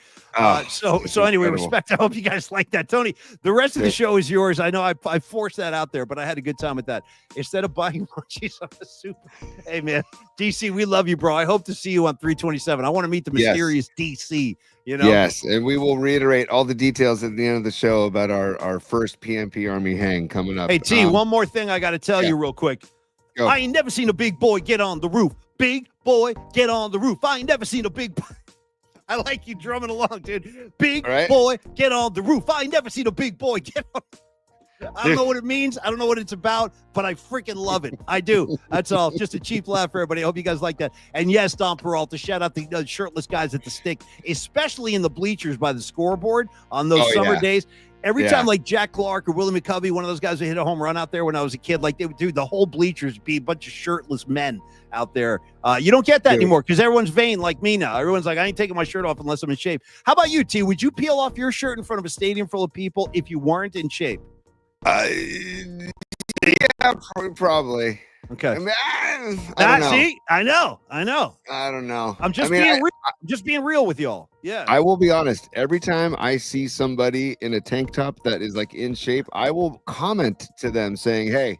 So anyway, respect. I hope you guys like that. Tony, the rest of the show is yours. I know I forced that out there, but I had a good time with that. Instead of buying munchies on the super. Hey, man, DC, we love you, bro. I hope to see you on 327. I want to meet the mysterious DC, you know? Yes, and we will reiterate all the details at the end of the show about our first PMP Army hang coming up. Hey, T, one more thing I got to tell you real quick. Go. I ain't never seen a big boy get on the roof. Big boy, get on the roof. I ain't never seen a big boy. I like you drumming along, dude. Big boy, get on the roof. I ain't never seen a big boy get on. I don't know what it means. I don't know what it's about, but I freaking love it. I do. That's all. Just a cheap laugh for everybody. I hope you guys like that. And yes, Don Peralta, shout out the shirtless guys at the stick, especially in the bleachers by the scoreboard on those summer days. Every time, like Jack Clark or Willie McCovey, one of those guys who hit a home run out there when I was a kid, like they would do, the whole bleachers be a bunch of shirtless men out there. You don't get that anymore because everyone's vain like me now. Everyone's like, I ain't taking my shirt off unless I'm in shape. How about you, T? Would you peel off your shirt in front of a stadium full of people if you weren't in shape? Yeah, probably. Okay. I mean, I don't know. See, I know. I don't know. I'm just being real. I'm just being real with y'all. Yeah. I will be honest. Every time I see somebody in a tank top that is like in shape, I will comment to them saying, "Hey,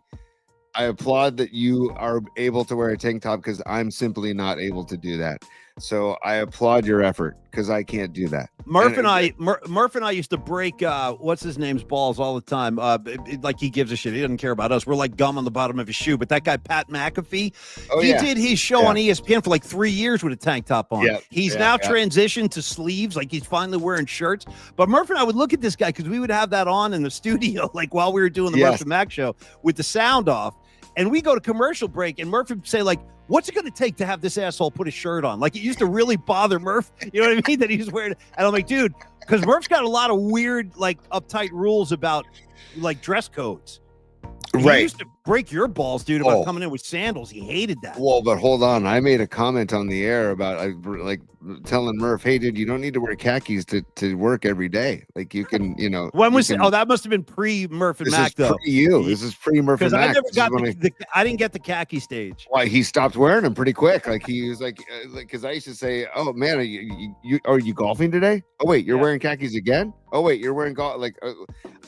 I applaud that you are able to wear a tank top because I'm simply not able to do that. So I applaud your effort because I can't do that." Murph and I used to break what's his name's balls all the time. Like he gives a shit. He doesn't care about us. We're like gum on the bottom of his shoe. But that guy Pat McAfee, he did his show on ESPN for like 3 years with a tank top on. He's now transitioned to sleeves. Like he's finally wearing shirts. But Murph and I would look at this guy because we would have that on in the studio, like while we were doing the Murph and Mac show with the sound off. And we go to commercial break, and Murph would say, like, what's it going to take to have this asshole put a shirt on? Like, it used to really bother Murph. You know what I mean? That he was wearing. And I'm like, dude, because Murph's got a lot of weird, like, uptight rules about, like, dress codes. He used to break your balls, dude, about coming in with sandals. He hated that. Well, but hold on. I made a comment on the air about like telling Murph, "Hey, dude, you don't need to wear khakis to work every day. Like you can, you know." When was that must have been pre Murph and Mac though. This is pre Murph and Mac. Because I didn't get the khaki stage. Why he stopped wearing them pretty quick. Like he was like, because I used to say, "Oh man, are you golfing today? Oh wait, you're wearing khakis again? Oh wait, you're wearing golf." Like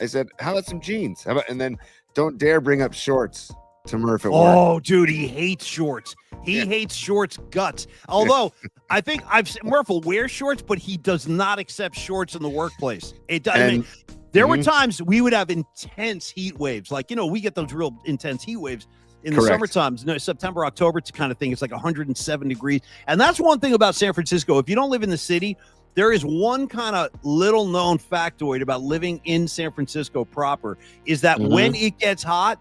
I said, "How about some jeans? How about?" And then don't dare bring up shorts to Murph at work. Oh, dude, he hates shorts. He hates shorts guts. Although I think Murph will wear shorts, but he does not accept shorts in the workplace. It doesn't. There were times we would have intense heat waves. Like, you know, we get those real intense heat waves in the summertime, September, October kind of thing. It's like 107 degrees. And that's one thing about San Francisco. If you don't live in the city, there is one kind of little known factoid about living in San Francisco proper is that when it gets hot,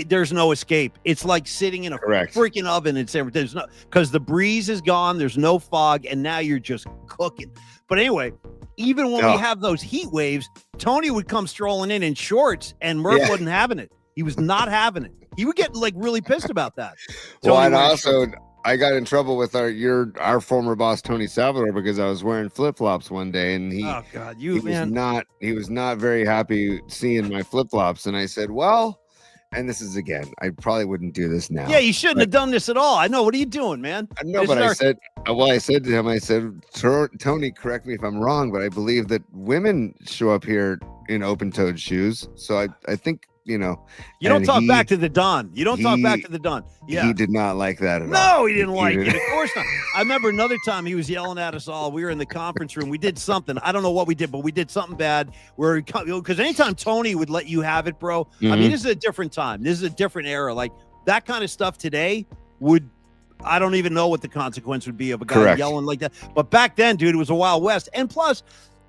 there's no escape. It's like sitting in a freaking oven in San Francisco. Because the breeze is gone, there's no fog, and now you're just cooking. But anyway, even when we have those heat waves, Tony would come strolling in shorts, and Murph wasn't having it. He was not having it. He would get like really pissed about that. Well, and also, I got in trouble with our former boss Tony Salvador because I was wearing flip-flops one day, and he was not very happy seeing my flip-flops, and I said, "Well, and this is again, I probably wouldn't do this now. Yeah, you shouldn't have done this at all. I know. What are you doing, man? No, but I said to him, I said, Tony, correct me if I'm wrong, but I believe that women show up here in open-toed shoes. So I think, you don't talk back to the Don. You don't talk back to the Don. Yeah. He did not like that at all. No, he didn't like it. Of course not. I remember another time he was yelling at us all. We were in the conference room. We did something. I don't know what we did, but we did something bad because anytime Tony would let you have it, bro, I mean, this is a different time. This is a different era. Like that kind of stuff today I don't even know what the consequence would be of a guy yelling like that. But back then, dude, it was a Wild West. And plus,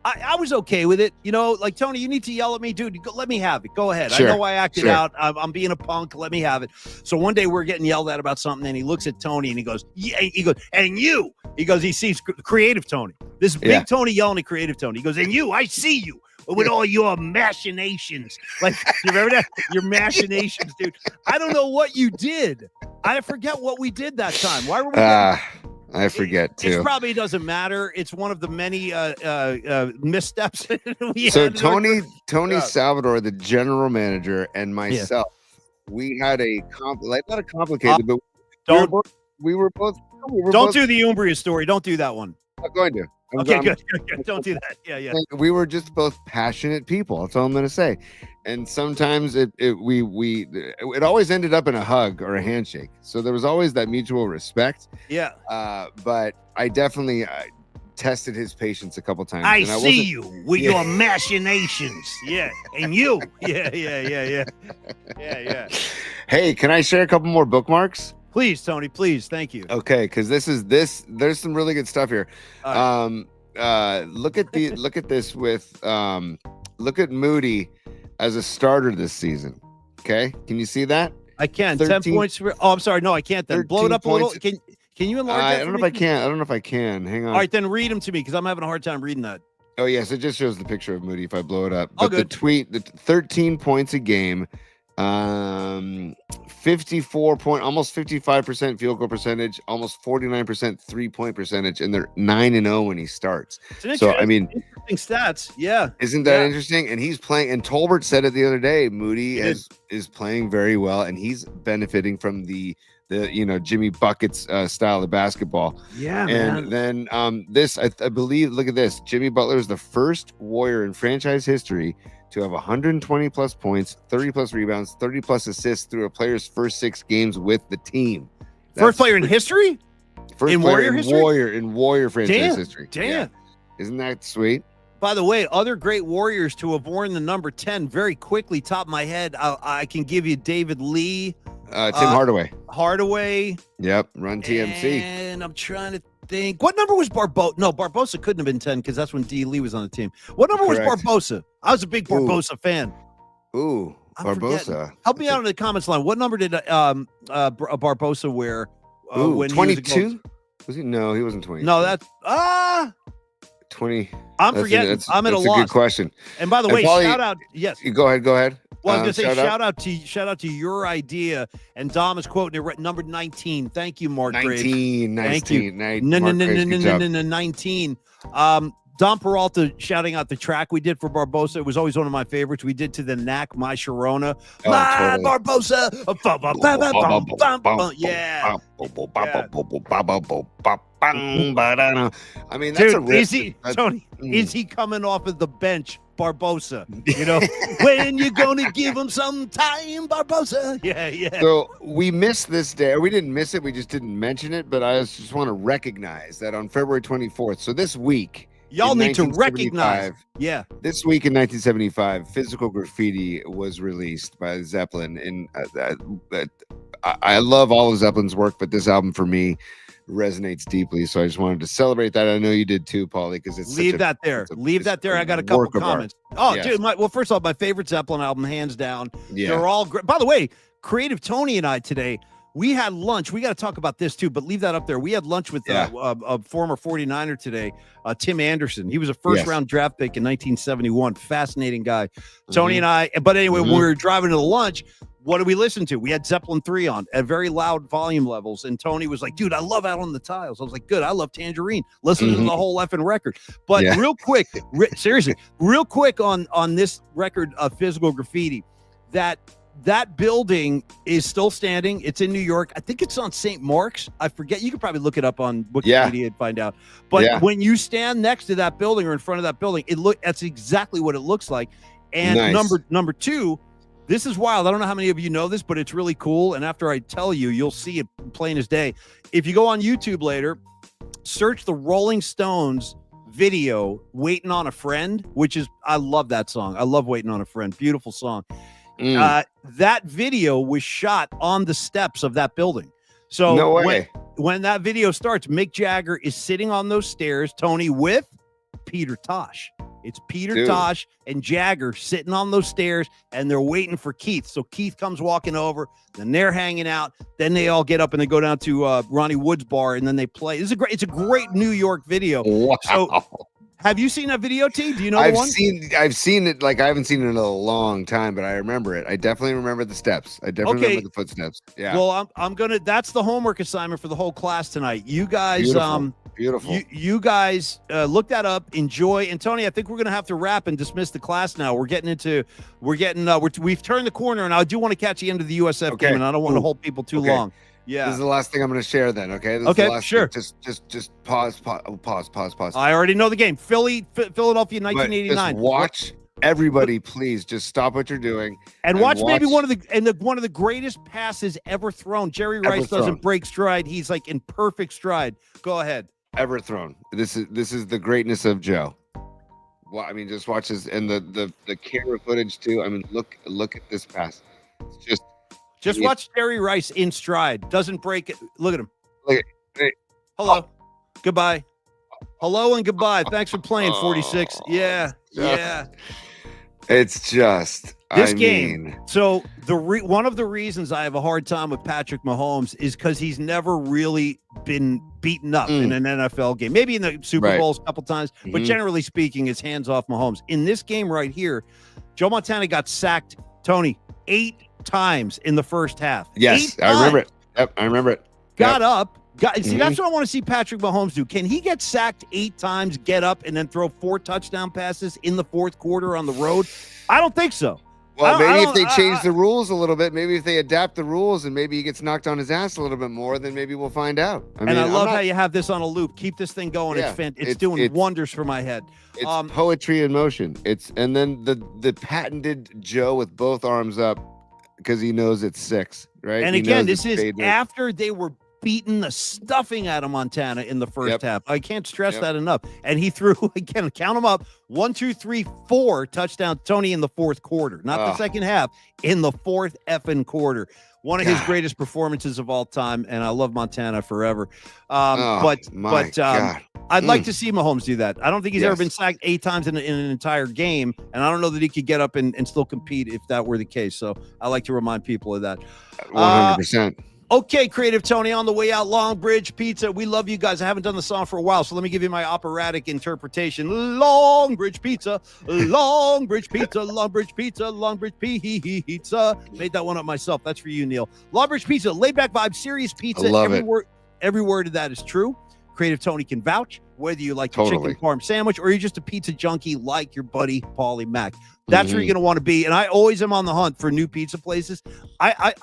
I was okay with it. Like, Tony, you need to yell at me, dude. Let me have it. Go ahead. Sure, I know I acted out. I'm being a punk. Let me have it. So one day we're getting yelled at about something, and he looks at Tony, and he goes, yeah. He goes, and you. He goes, he sees creative Tony. This big Tony yelling at creative Tony. He goes, and you, I see you with all your machinations. Like, you remember that? Your machinations, dude. I don't know what you did. I forget what we did that time. Why were we I forget too. It probably doesn't matter. It's one of the many missteps we so had. Tony Salvador, the general manager, and myself, we had not a complicated, but we were both. Don't do the Umbria story. Don't do that one. I'm going to. Okay, good. Don't do that. Yeah. We were just both passionate people. That's all I'm going to say. And sometimes it always ended up in a hug or a handshake. So there was always that mutual respect. Yeah. But I definitely tested his patience a couple times. I see you with your machinations. Yeah. And you. Yeah. Hey, can I share a couple more bookmarks? Please, Tony, please. Thank you. Okay, because there's some really good stuff here. Look at this with look at Moody as a starter this season. Okay, can you see that? I can. 10 points for. Oh, I'm sorry. No, I can't. Then blow it up a little. Can you enlarge that? I don't know if I can. Hang on. All right, then read them to me because I'm having a hard time reading that. Oh yes, it just shows the picture of Moody if I blow it up. Oh, but the 13 points a game. 54 point, almost 55% field goal percentage, almost 49% 3-point percentage, and they're 9-0 when he starts. So I mean, interesting stats. Yeah, isn't that interesting? And he's playing. And Tolbert said it the other day. Moody is playing very well, and he's benefiting from the Jimmy Buckets style of basketball. Yeah, and man. Then this I believe. Look at this. Jimmy Butler is the first Warrior in franchise history to have 120 plus points, 30 plus rebounds, 30 plus assists through a player's first 6 games with the team. First player in history? First in player Warrior in history? Warrior franchise history. Damn. Yeah. Isn't that sweet? By the way, other great Warriors to have worn the number 10 very quickly, top of my head, I can give you David Lee. Tim Hardaway. Yep, run TMC. And I'm trying to think. What number was Barbosa? No, Barbosa couldn't have been 10 because that's when D. Lee was on the team. What number was Barbosa? I was a big Barbosa fan. Ooh, Barbosa. Help me out in the comments line. What number did Barbosa wear? When 22? Was he? No, he wasn't 22. No, that's 20. I'm forgetting. I'm at a loss. That's a good question. And by the way, shout out. Yes. Go ahead. Well, I was going to say, shout out to your idea. And Dom is quoting it, number 19. Thank you, Mark Graves. 19. Thank you. No, 19. Dom Peralta shouting out the track we did for Barbosa. It was always one of my favorites. We did to the Knack, My Sharona. Barbosa. Yeah. I mean, that's a riff. Tony, is he coming off of the bench, Barbosa? When you gonna give him some time, Barbosa? Yeah. So we missed this day. We didn't miss it. We just didn't mention it. But I just want to recognize that on February 24th. So this week. Y'all need to recognize. Yeah. This week in 1975, Physical Graffiti was released by Zeppelin. And I love all of Zeppelin's work, but this album for me resonates deeply. So I just wanted to celebrate that. I know you did too, Paulie, because it's leave that there. I got a couple comments. Oh, yes. Dude. Well, first of all, my favorite Zeppelin album, hands down. Yeah. They're all great. By the way, Creative Tony and I today, we had lunch. We got to talk about this too, but leave that up there. We had lunch with a former 49er today, Tim Anderson. He was a first-round draft pick in 1971. Fascinating guy. Tony and I. But anyway, when we were driving to the lunch, what did we listen to? We had Zeppelin 3 on at very loud volume levels. And Tony was like, dude, I love Out on the Tiles. I was like, good. I love Tangerine. Listen to the whole effing record. But real quick, seriously, real quick on this record of Physical Graffiti, that that building is still standing. It's in New York. I think it's on St. Mark's. I forget. You could probably look it up on Wikipedia and find out. But when you stand next to that building or in front of that building, that's exactly what it looks like. And number two, this is wild. I don't know how many of you know this, but it's really cool. And after I tell you, you'll see it plain as day. If you go on YouTube later, search the Rolling Stones video Waiting on a Friend, which is, I love that song. I love Waiting on a Friend. Beautiful song. That video was shot on the steps of that building. So no way. When that video starts, Mick Jagger is sitting on those stairs, Tony, with Peter Tosh. It's Peter Tosh and Jagger sitting on those stairs, and they're waiting for Keith. So Keith comes walking over, then they're hanging out. Then they all get up and they go down to Ronnie Wood's bar, and then they play. It's a great New York video. Wow. So, have you seen that video, T? Do you know the one? I've seen it. Like, I haven't seen it in a long time, but I remember it. I definitely remember the steps. I definitely remember the footsteps. Yeah. Well, I'm gonna. That's the homework assignment for the whole class tonight. You guys, Beautiful. You guys look that up, enjoy. And Tony, I think we're going to have to wrap and dismiss the class now. We've turned the corner, and I do want to catch the end of the USF game, and I don't want to hold people too long. Yeah. This is the last thing I'm going to share then. Okay. This is the last sure. Thing. Just pause. I already know the game. Philadelphia, 1989. Just watch. Everybody, please just stop what you're doing and watch maybe one of the greatest passes ever thrown. Jerry Rice doesn't break stride. He's like in perfect stride. Go ahead. Ever thrown. This is the greatness of Joe. Well, I mean, just watch this and the camera footage too. I mean, look at this pass. It's just watch Jerry Rice in stride. Doesn't break it. Look at him. Hey. Hello. Goodbye. Hello and goodbye. Thanks for playing, 46. Yeah. It's just this game. So one of the reasons I have a hard time with Patrick Mahomes is because he's never really been beaten up in an NFL game. Maybe in the Super Bowls a couple times, but generally speaking, it's hands off Mahomes. In this game right here, Joe Montana got sacked, Tony, 8 times in the first half. Yes, I remember it. Yep, I remember it. Got up. See, that's what I want to see Patrick Mahomes do. Can he get sacked 8 times, get up, and then throw 4 touchdown passes in the fourth quarter on the road? I don't think so. Well, maybe if they change the rules a little bit, maybe if they adapt the rules and maybe he gets knocked on his ass a little bit more, then maybe we'll find out. I love how you have this on a loop. Keep this thing going. Yeah, it's doing wonders for my head. It's poetry in motion. And then the patented Joe with both arms up because he knows it's 6, right? And again, this is after they were beating the stuffing out of Montana in the first half. I can't stress that enough. And he threw, again, count them up, 1, 2, 3, 4 touchdowns, Tony, in the fourth quarter. Not the second half, in the fourth effing quarter. One of his greatest performances of all time, and I love Montana forever. I'd like to see Mahomes do that. I don't think he's ever been sacked 8 times in an entire game, and I don't know that he could get up and still compete if that were the case. So I like to remind people of that. 100%. Okay, Creative Tony, on the way out, Longbridge Pizza. We love you guys. I haven't done the song for a while, so let me give you my operatic interpretation. Longbridge Pizza, Longbridge Pizza, Longbridge Pizza, Longbridge Pizza. Made that one up myself. That's for you, Neil. Longbridge Pizza, laid back vibe, serious pizza. I love it. Every word of that is true. Creative Tony can vouch, whether you like the chicken parm sandwich or you're just a pizza junkie like your buddy Paulie Mac. That's where you're going to want to be. And I always am on the hunt for new pizza places. I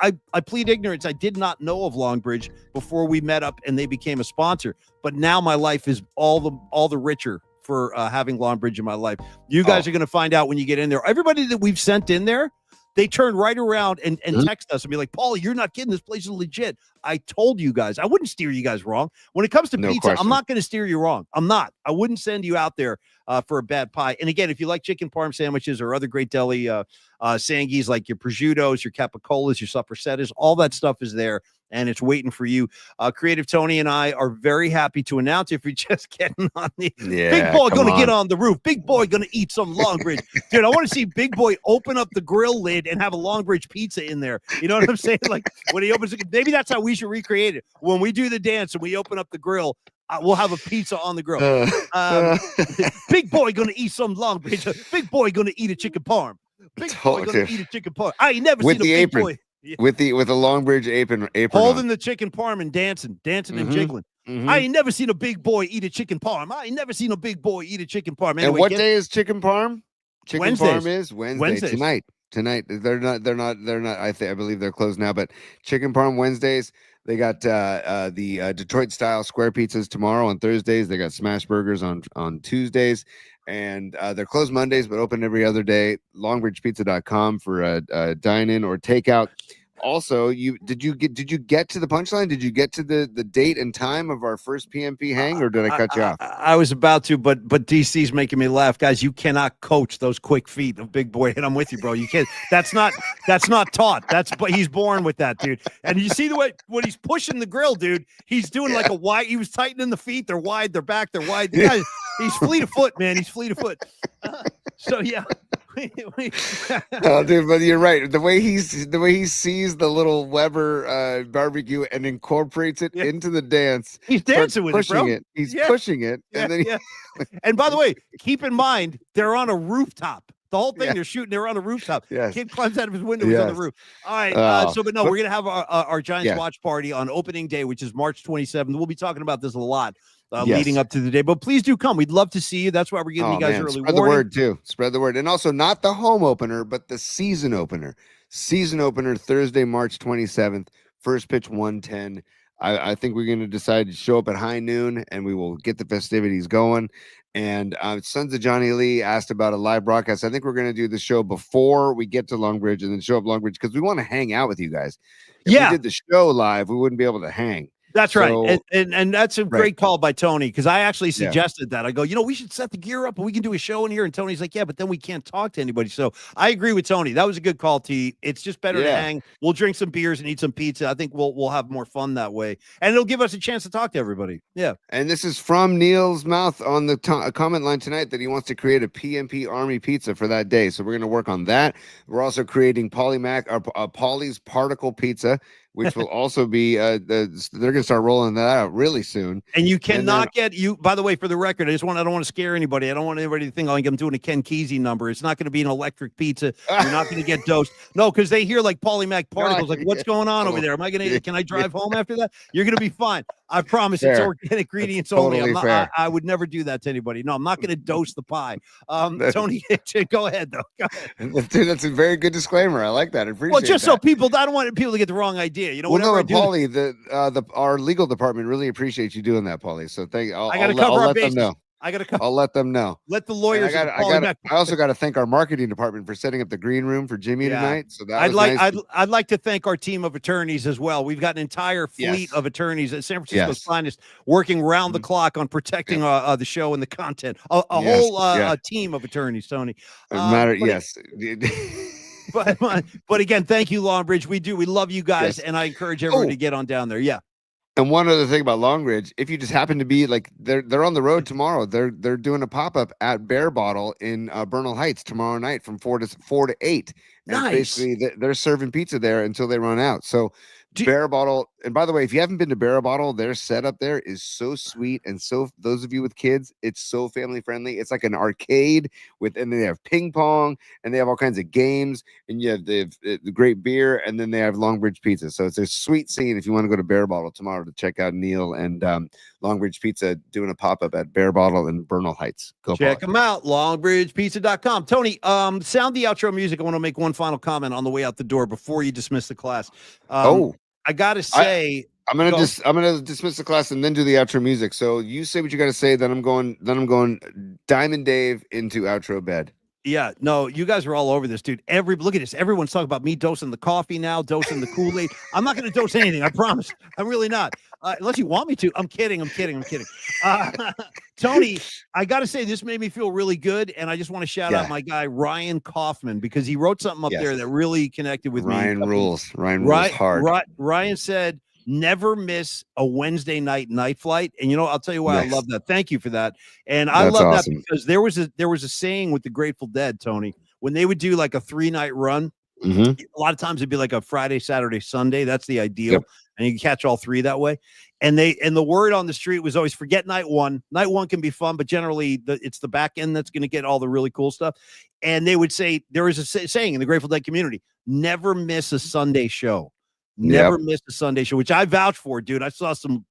plead ignorance. I did not know of Longbridge before we met up and they became a sponsor. But now my life is all the richer for having Longbridge in my life. You guys are going to find out when you get in there. Everybody that we've sent in there, they turn right around and text us and be like, Paul, you're not kidding. This place is legit. I told you guys. I wouldn't steer you guys wrong. When it comes to pizza, question. I'm not going to steer you wrong. I'm not. I wouldn't send you out there for a bad pie. And again, if you like chicken parm sandwiches or other great deli sangies like your prosciuttos, your capicolas, your soppressattas, all that stuff is there. And it's waiting for you. Creative Tony and I are very happy to announce, if you're just getting on the Big Boy going to get on the roof. Big Boy going to eat some Longbridge. Dude, I want to see Big Boy open up the grill lid and have a Longbridge pizza in there. You know what I'm saying? Like when he opens it, maybe that's how we should recreate it. When we do the dance and we open up the grill, we'll have a pizza on the grill. Big Boy going to eat some Longbridge. Big Boy going to eat a chicken parm. Big Boy going to eat a chicken parm. I ain't never seen a Big Boy. Yeah. With a Longbridge apron holding on. The chicken parm and dancing and jiggling. I ain't never seen a big boy eat a chicken parm. I ain't never seen a big boy eat a chicken parm. Anyway, and what day is chicken parm? Chicken Wednesdays. parm is Wednesday tonight. tonight. They're not. I believe they're closed now. But chicken parm Wednesdays. They got the Detroit style square pizzas tomorrow on Thursdays. They got smash burgers on Tuesdays, and they're closed Mondays but open every other day. Longbridgepizza.com for dine in or takeout. Also, did you get to the punchline? Did you get to the date and time of our first PMP hang, or did I cut you off? I was about to, but DC's making me laugh, guys. You cannot coach those quick feet of Big Boy, and I'm with you, bro. You can't. That's not taught. But he's born with that, dude. And you see the way when he's pushing the grill, dude. He's doing like a wide. He was tightening the feet. They're wide. They're back. They're wide. The guy, he's fleet of foot, man. He's fleet of foot. So yeah. Oh, dude, but you're right. The way he sees the little Weber barbecue and incorporates it into the dance. He's dancing with it, bro. He's pushing it, and then And by the way, keep in mind they're on a rooftop. The whole thing they're shooting, they're on a rooftop. Yes. Kid climbs out of his window, he's on the roof. All right. But we're gonna have our Giants watch party on opening day, which is March 27th. We'll be talking about this a lot. Leading up to the day, but please do come. We'd love to see you. That's why we're giving you guys early warning. Spread the word too. Spread the word, and also not the home opener, but the season opener. Season opener Thursday, March 27th. First pitch 1:10. I think we're going to decide to show up at high noon, and we will get the festivities going. And Sons of Johnny Lee asked about a live broadcast. I think we're going to do the show before we get to Longbridge, and then show up Longbridge because we want to hang out with you guys. If we did the show live, we wouldn't be able to hang. That's right. And that's a great call by Tony, because I actually suggested that. I go, we should set the gear up and we can do a show in here. And Tony's like, yeah, but then we can't talk to anybody. So I agree with Tony. That was a good call, T. It's just better to hang. We'll drink some beers and eat some pizza. I think we'll have more fun that way. And it'll give us a chance to talk to everybody. Yeah. And this is from Neil's mouth on the comment line tonight that he wants to create a PMP Army pizza for that day. So we're going to work on that. We're also creating Polly's Particle Pizza, which will also be they're going to start rolling that out really soon. And you cannot by the way, for the record, I don't want to scare anybody. I don't want anybody to think I'm doing a Ken Kesey number. It's not going to be an electric pizza. You're not going to get dosed. No, because they hear like Polymac particles, like what's going on over there? Can I drive home after that? You're going to be fine. I promise. It's organic ingredients only. I would never do that to anybody. No, I'm not going to dose the pie. Tony, go ahead though. Go ahead. Dude, that's a very good disclaimer. I like that. I appreciate just that. So people, I don't want people to get the wrong idea. Paulie, our legal department really appreciates you doing that, Paulie. So thank you. I'll let them know. I'll let them know. Let the lawyers. I also got to thank our marketing department for setting up the green room for Jimmy tonight. So that I'd like to thank our team of attorneys as well. We've got an entire fleet of attorneys at San Francisco's finest, working round the clock on protecting the show and the content. A whole team of attorneys, Tony. Yes. But again, thank you, Longbridge. We love you guys, and I encourage everyone to get on down there. Yeah. And one other thing about Longbridge, if you just happen to be like they're on the road tomorrow, they're doing a pop-up at Bear Bottle in Bernal Heights tomorrow night from 4 to 8. And nice. Basically they're serving pizza there until they run out. So Bear Bottle, and by the way, if you haven't been to Bear Bottle, their setup there is so sweet, and so those of you with kids, it's so family friendly. It's like an arcade and they have ping pong, and they have all kinds of games, and you have the great beer, and then they have Longbridge Pizza. So it's a sweet scene if you want to go to Bear Bottle tomorrow to check out Neil and Longbridge Pizza doing a pop up at Bear Bottle in Bernal Heights. Go check them out, longbridgepizza.com. Tony, sound the outro music. I want to make one final comment on the way out the door before you dismiss the class. I gotta say, I'm gonna dismiss the class and then do the outro music. So you say what you gotta say, then I'm going Diamond Dave into outro bed. Yeah, no, you guys are all over this, dude. Look at this. Everyone's talking about me dosing the coffee now, dosing the Kool-Aid. I'm not going to dose anything. I promise. I'm really not. Unless you want me to. I'm kidding. Tony, I got to say, this made me feel really good. And I just want to shout out my guy, Ryan Kaufman, because he wrote something up there that really connected with me. Ryan rules hard. Ryan said, never miss a Wednesday night flight. And I'll tell you why I love that. Thank you for that. And I love that because there was a saying with the Grateful Dead, Tony, when they would do like a 3-night run. A lot of times it'd be like a Friday, Saturday, Sunday. That's the ideal. And you can catch all 3 that way. And the word on the street was always forget night one. Night one can be fun, but generally it's the back end that's going to get all the really cool stuff. And they would say, there was a saying in the Grateful Dead community, never miss a Sunday show. Never missed a Sunday show, which I vouch for, dude. I saw some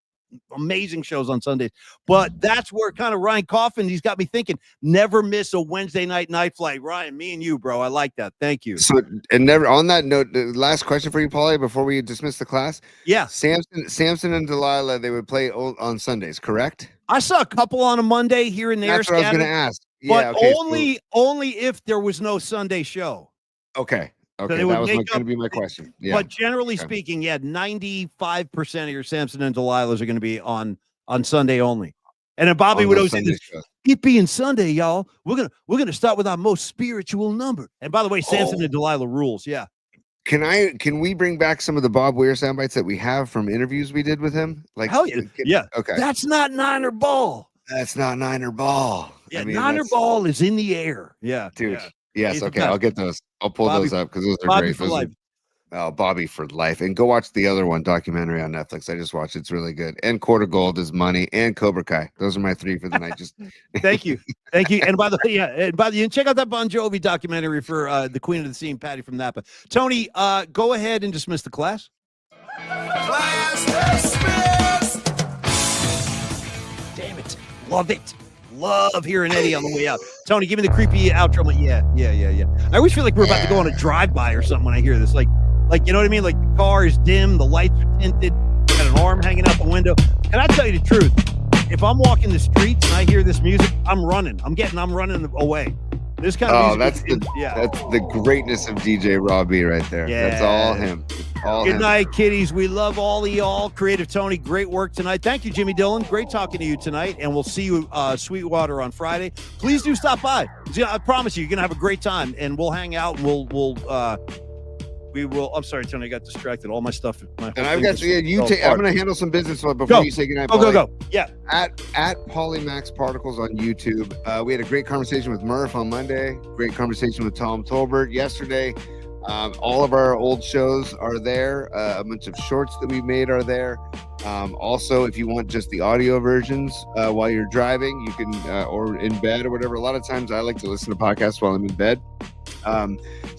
amazing shows on Sundays. But that's where kind of Ryan Coffin, he's got me thinking, never miss a Wednesday night flight. Ryan, me and you, bro. I like that. Thank you. So, and never on that note, the last question for you, Paulie, before we dismiss the class. Yeah. Samson and Delilah, they would play on Sundays, correct? I saw a couple on a Monday here and there. That's what I was going to ask. But Yeah, okay, only if there was no Sunday show. Okay. Okay, they that would was make going to be my question. Yeah. But generally Okay. speaking, 95% of your Samson and Delilahs are going to be on Sunday only. And then Bobby On would those always say Sunday this, shows. it being Sunday, y'all, we're gonna start with our most spiritual number. And by the way, Samson Oh. and Delilah rules. Yeah. Can we bring back some of the Bob Weir sound bites that we have from interviews we did with him? Like, Hell yeah. Yeah. Okay. That's not Niner ball. That's not Niner ball. Yeah, I mean, Niner that's- ball is in the air. Yeah. dude. Yeah. Yes. He's the Okay. best. I'll get those. I'll pull Bobby- those up because those are Bobby great. for Those life. Oh, Bobby for life. And go watch the other one, documentary on Netflix. I just watched it. It's really good. And Quarter Gold is Money and Cobra Kai. Those are my three for the night. Just Thank you. Thank you. And by the way, and check out that Bon Jovi documentary for the Queen of the Scene, Patty from Napa. Tony, go ahead and dismiss the class. Damn it. Love it. Love hearing Eddie on the way out. Tony, give me the creepy outro. Yeah. I always feel like we're about to go on a drive-by or something when I hear this. Like, you know what I mean? Like the car is dim, the lights are tinted, got an arm hanging out the window. Can I tell you the truth? If I'm walking the streets and I hear this music, I'm running. I'm running away. This kind of music. that's the greatness of DJ Robbie right there. Yeah. That's all him. All Good him. night, kiddies. We love all of y'all. Creative Tony, great work tonight. Thank you, Jimmy Dillon. Great talking to you tonight. And we'll see you Sweetwater on Friday. Please do stop by. I promise you, you're gonna have a great time. And we'll hang out. And we will. I'm sorry, Tony. I got distracted. All my stuff. And I've got you take. I'm going to handle some business before Go. you say goodnight. Go. Yeah. At Polymax Particles on YouTube. We had a great conversation with Murph on Monday. Great conversation with Tom Tolbert yesterday. All of our old shows are there. A bunch of shorts that we made are there. Also, if you want just the audio versions while you're driving, you can or in bed or whatever. A lot of times I like to listen to podcasts while I'm in bed.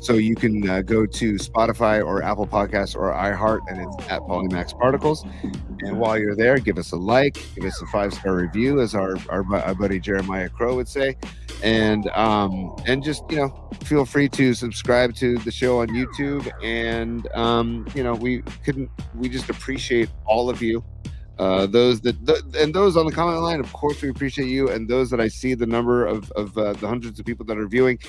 So you can go to Spotify or Apple Podcasts or iHeart, and it's at Polymax Particles. And while you're there, give us a like, give us a 5-star review, as our buddy Jeremiah Crow would say, and just feel free to subscribe to the show on YouTube. And we just appreciate all of you. Those on the comment line, of course, we appreciate you, and those that I see the number of the hundreds of people that are viewing.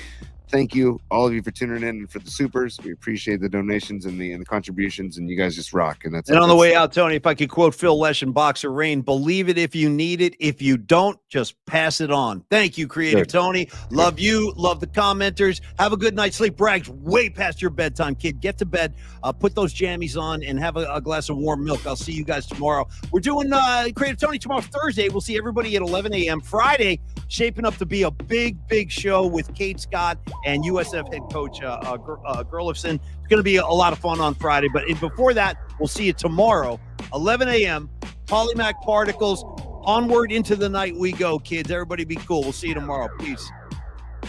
Thank you, all of you, for tuning in and for the supers. We appreciate the donations and the contributions, and you guys just rock. And on the way out, Tony, if I could quote Phil Lesh and Boxer Rain, believe it if you need it. If you don't, just pass it on. Thank you, Creative Tony. Love you. Love the commenters. Have a good night's sleep. Bragg's way past your bedtime, kid. Get to bed. Put those jammies on and have a glass of warm milk. I'll see you guys tomorrow. We're doing Creative Tony tomorrow, Thursday. We'll see everybody at 11 a.m. Friday, shaping up to be a big show with Kate Scott and USF head coach Gerlifson. It's going to be a lot of fun on Friday. But before that, we'll see you tomorrow, 11 a.m. Polymac Particles. Onward into the night we go, kids. Everybody be cool. We'll see you tomorrow. Peace.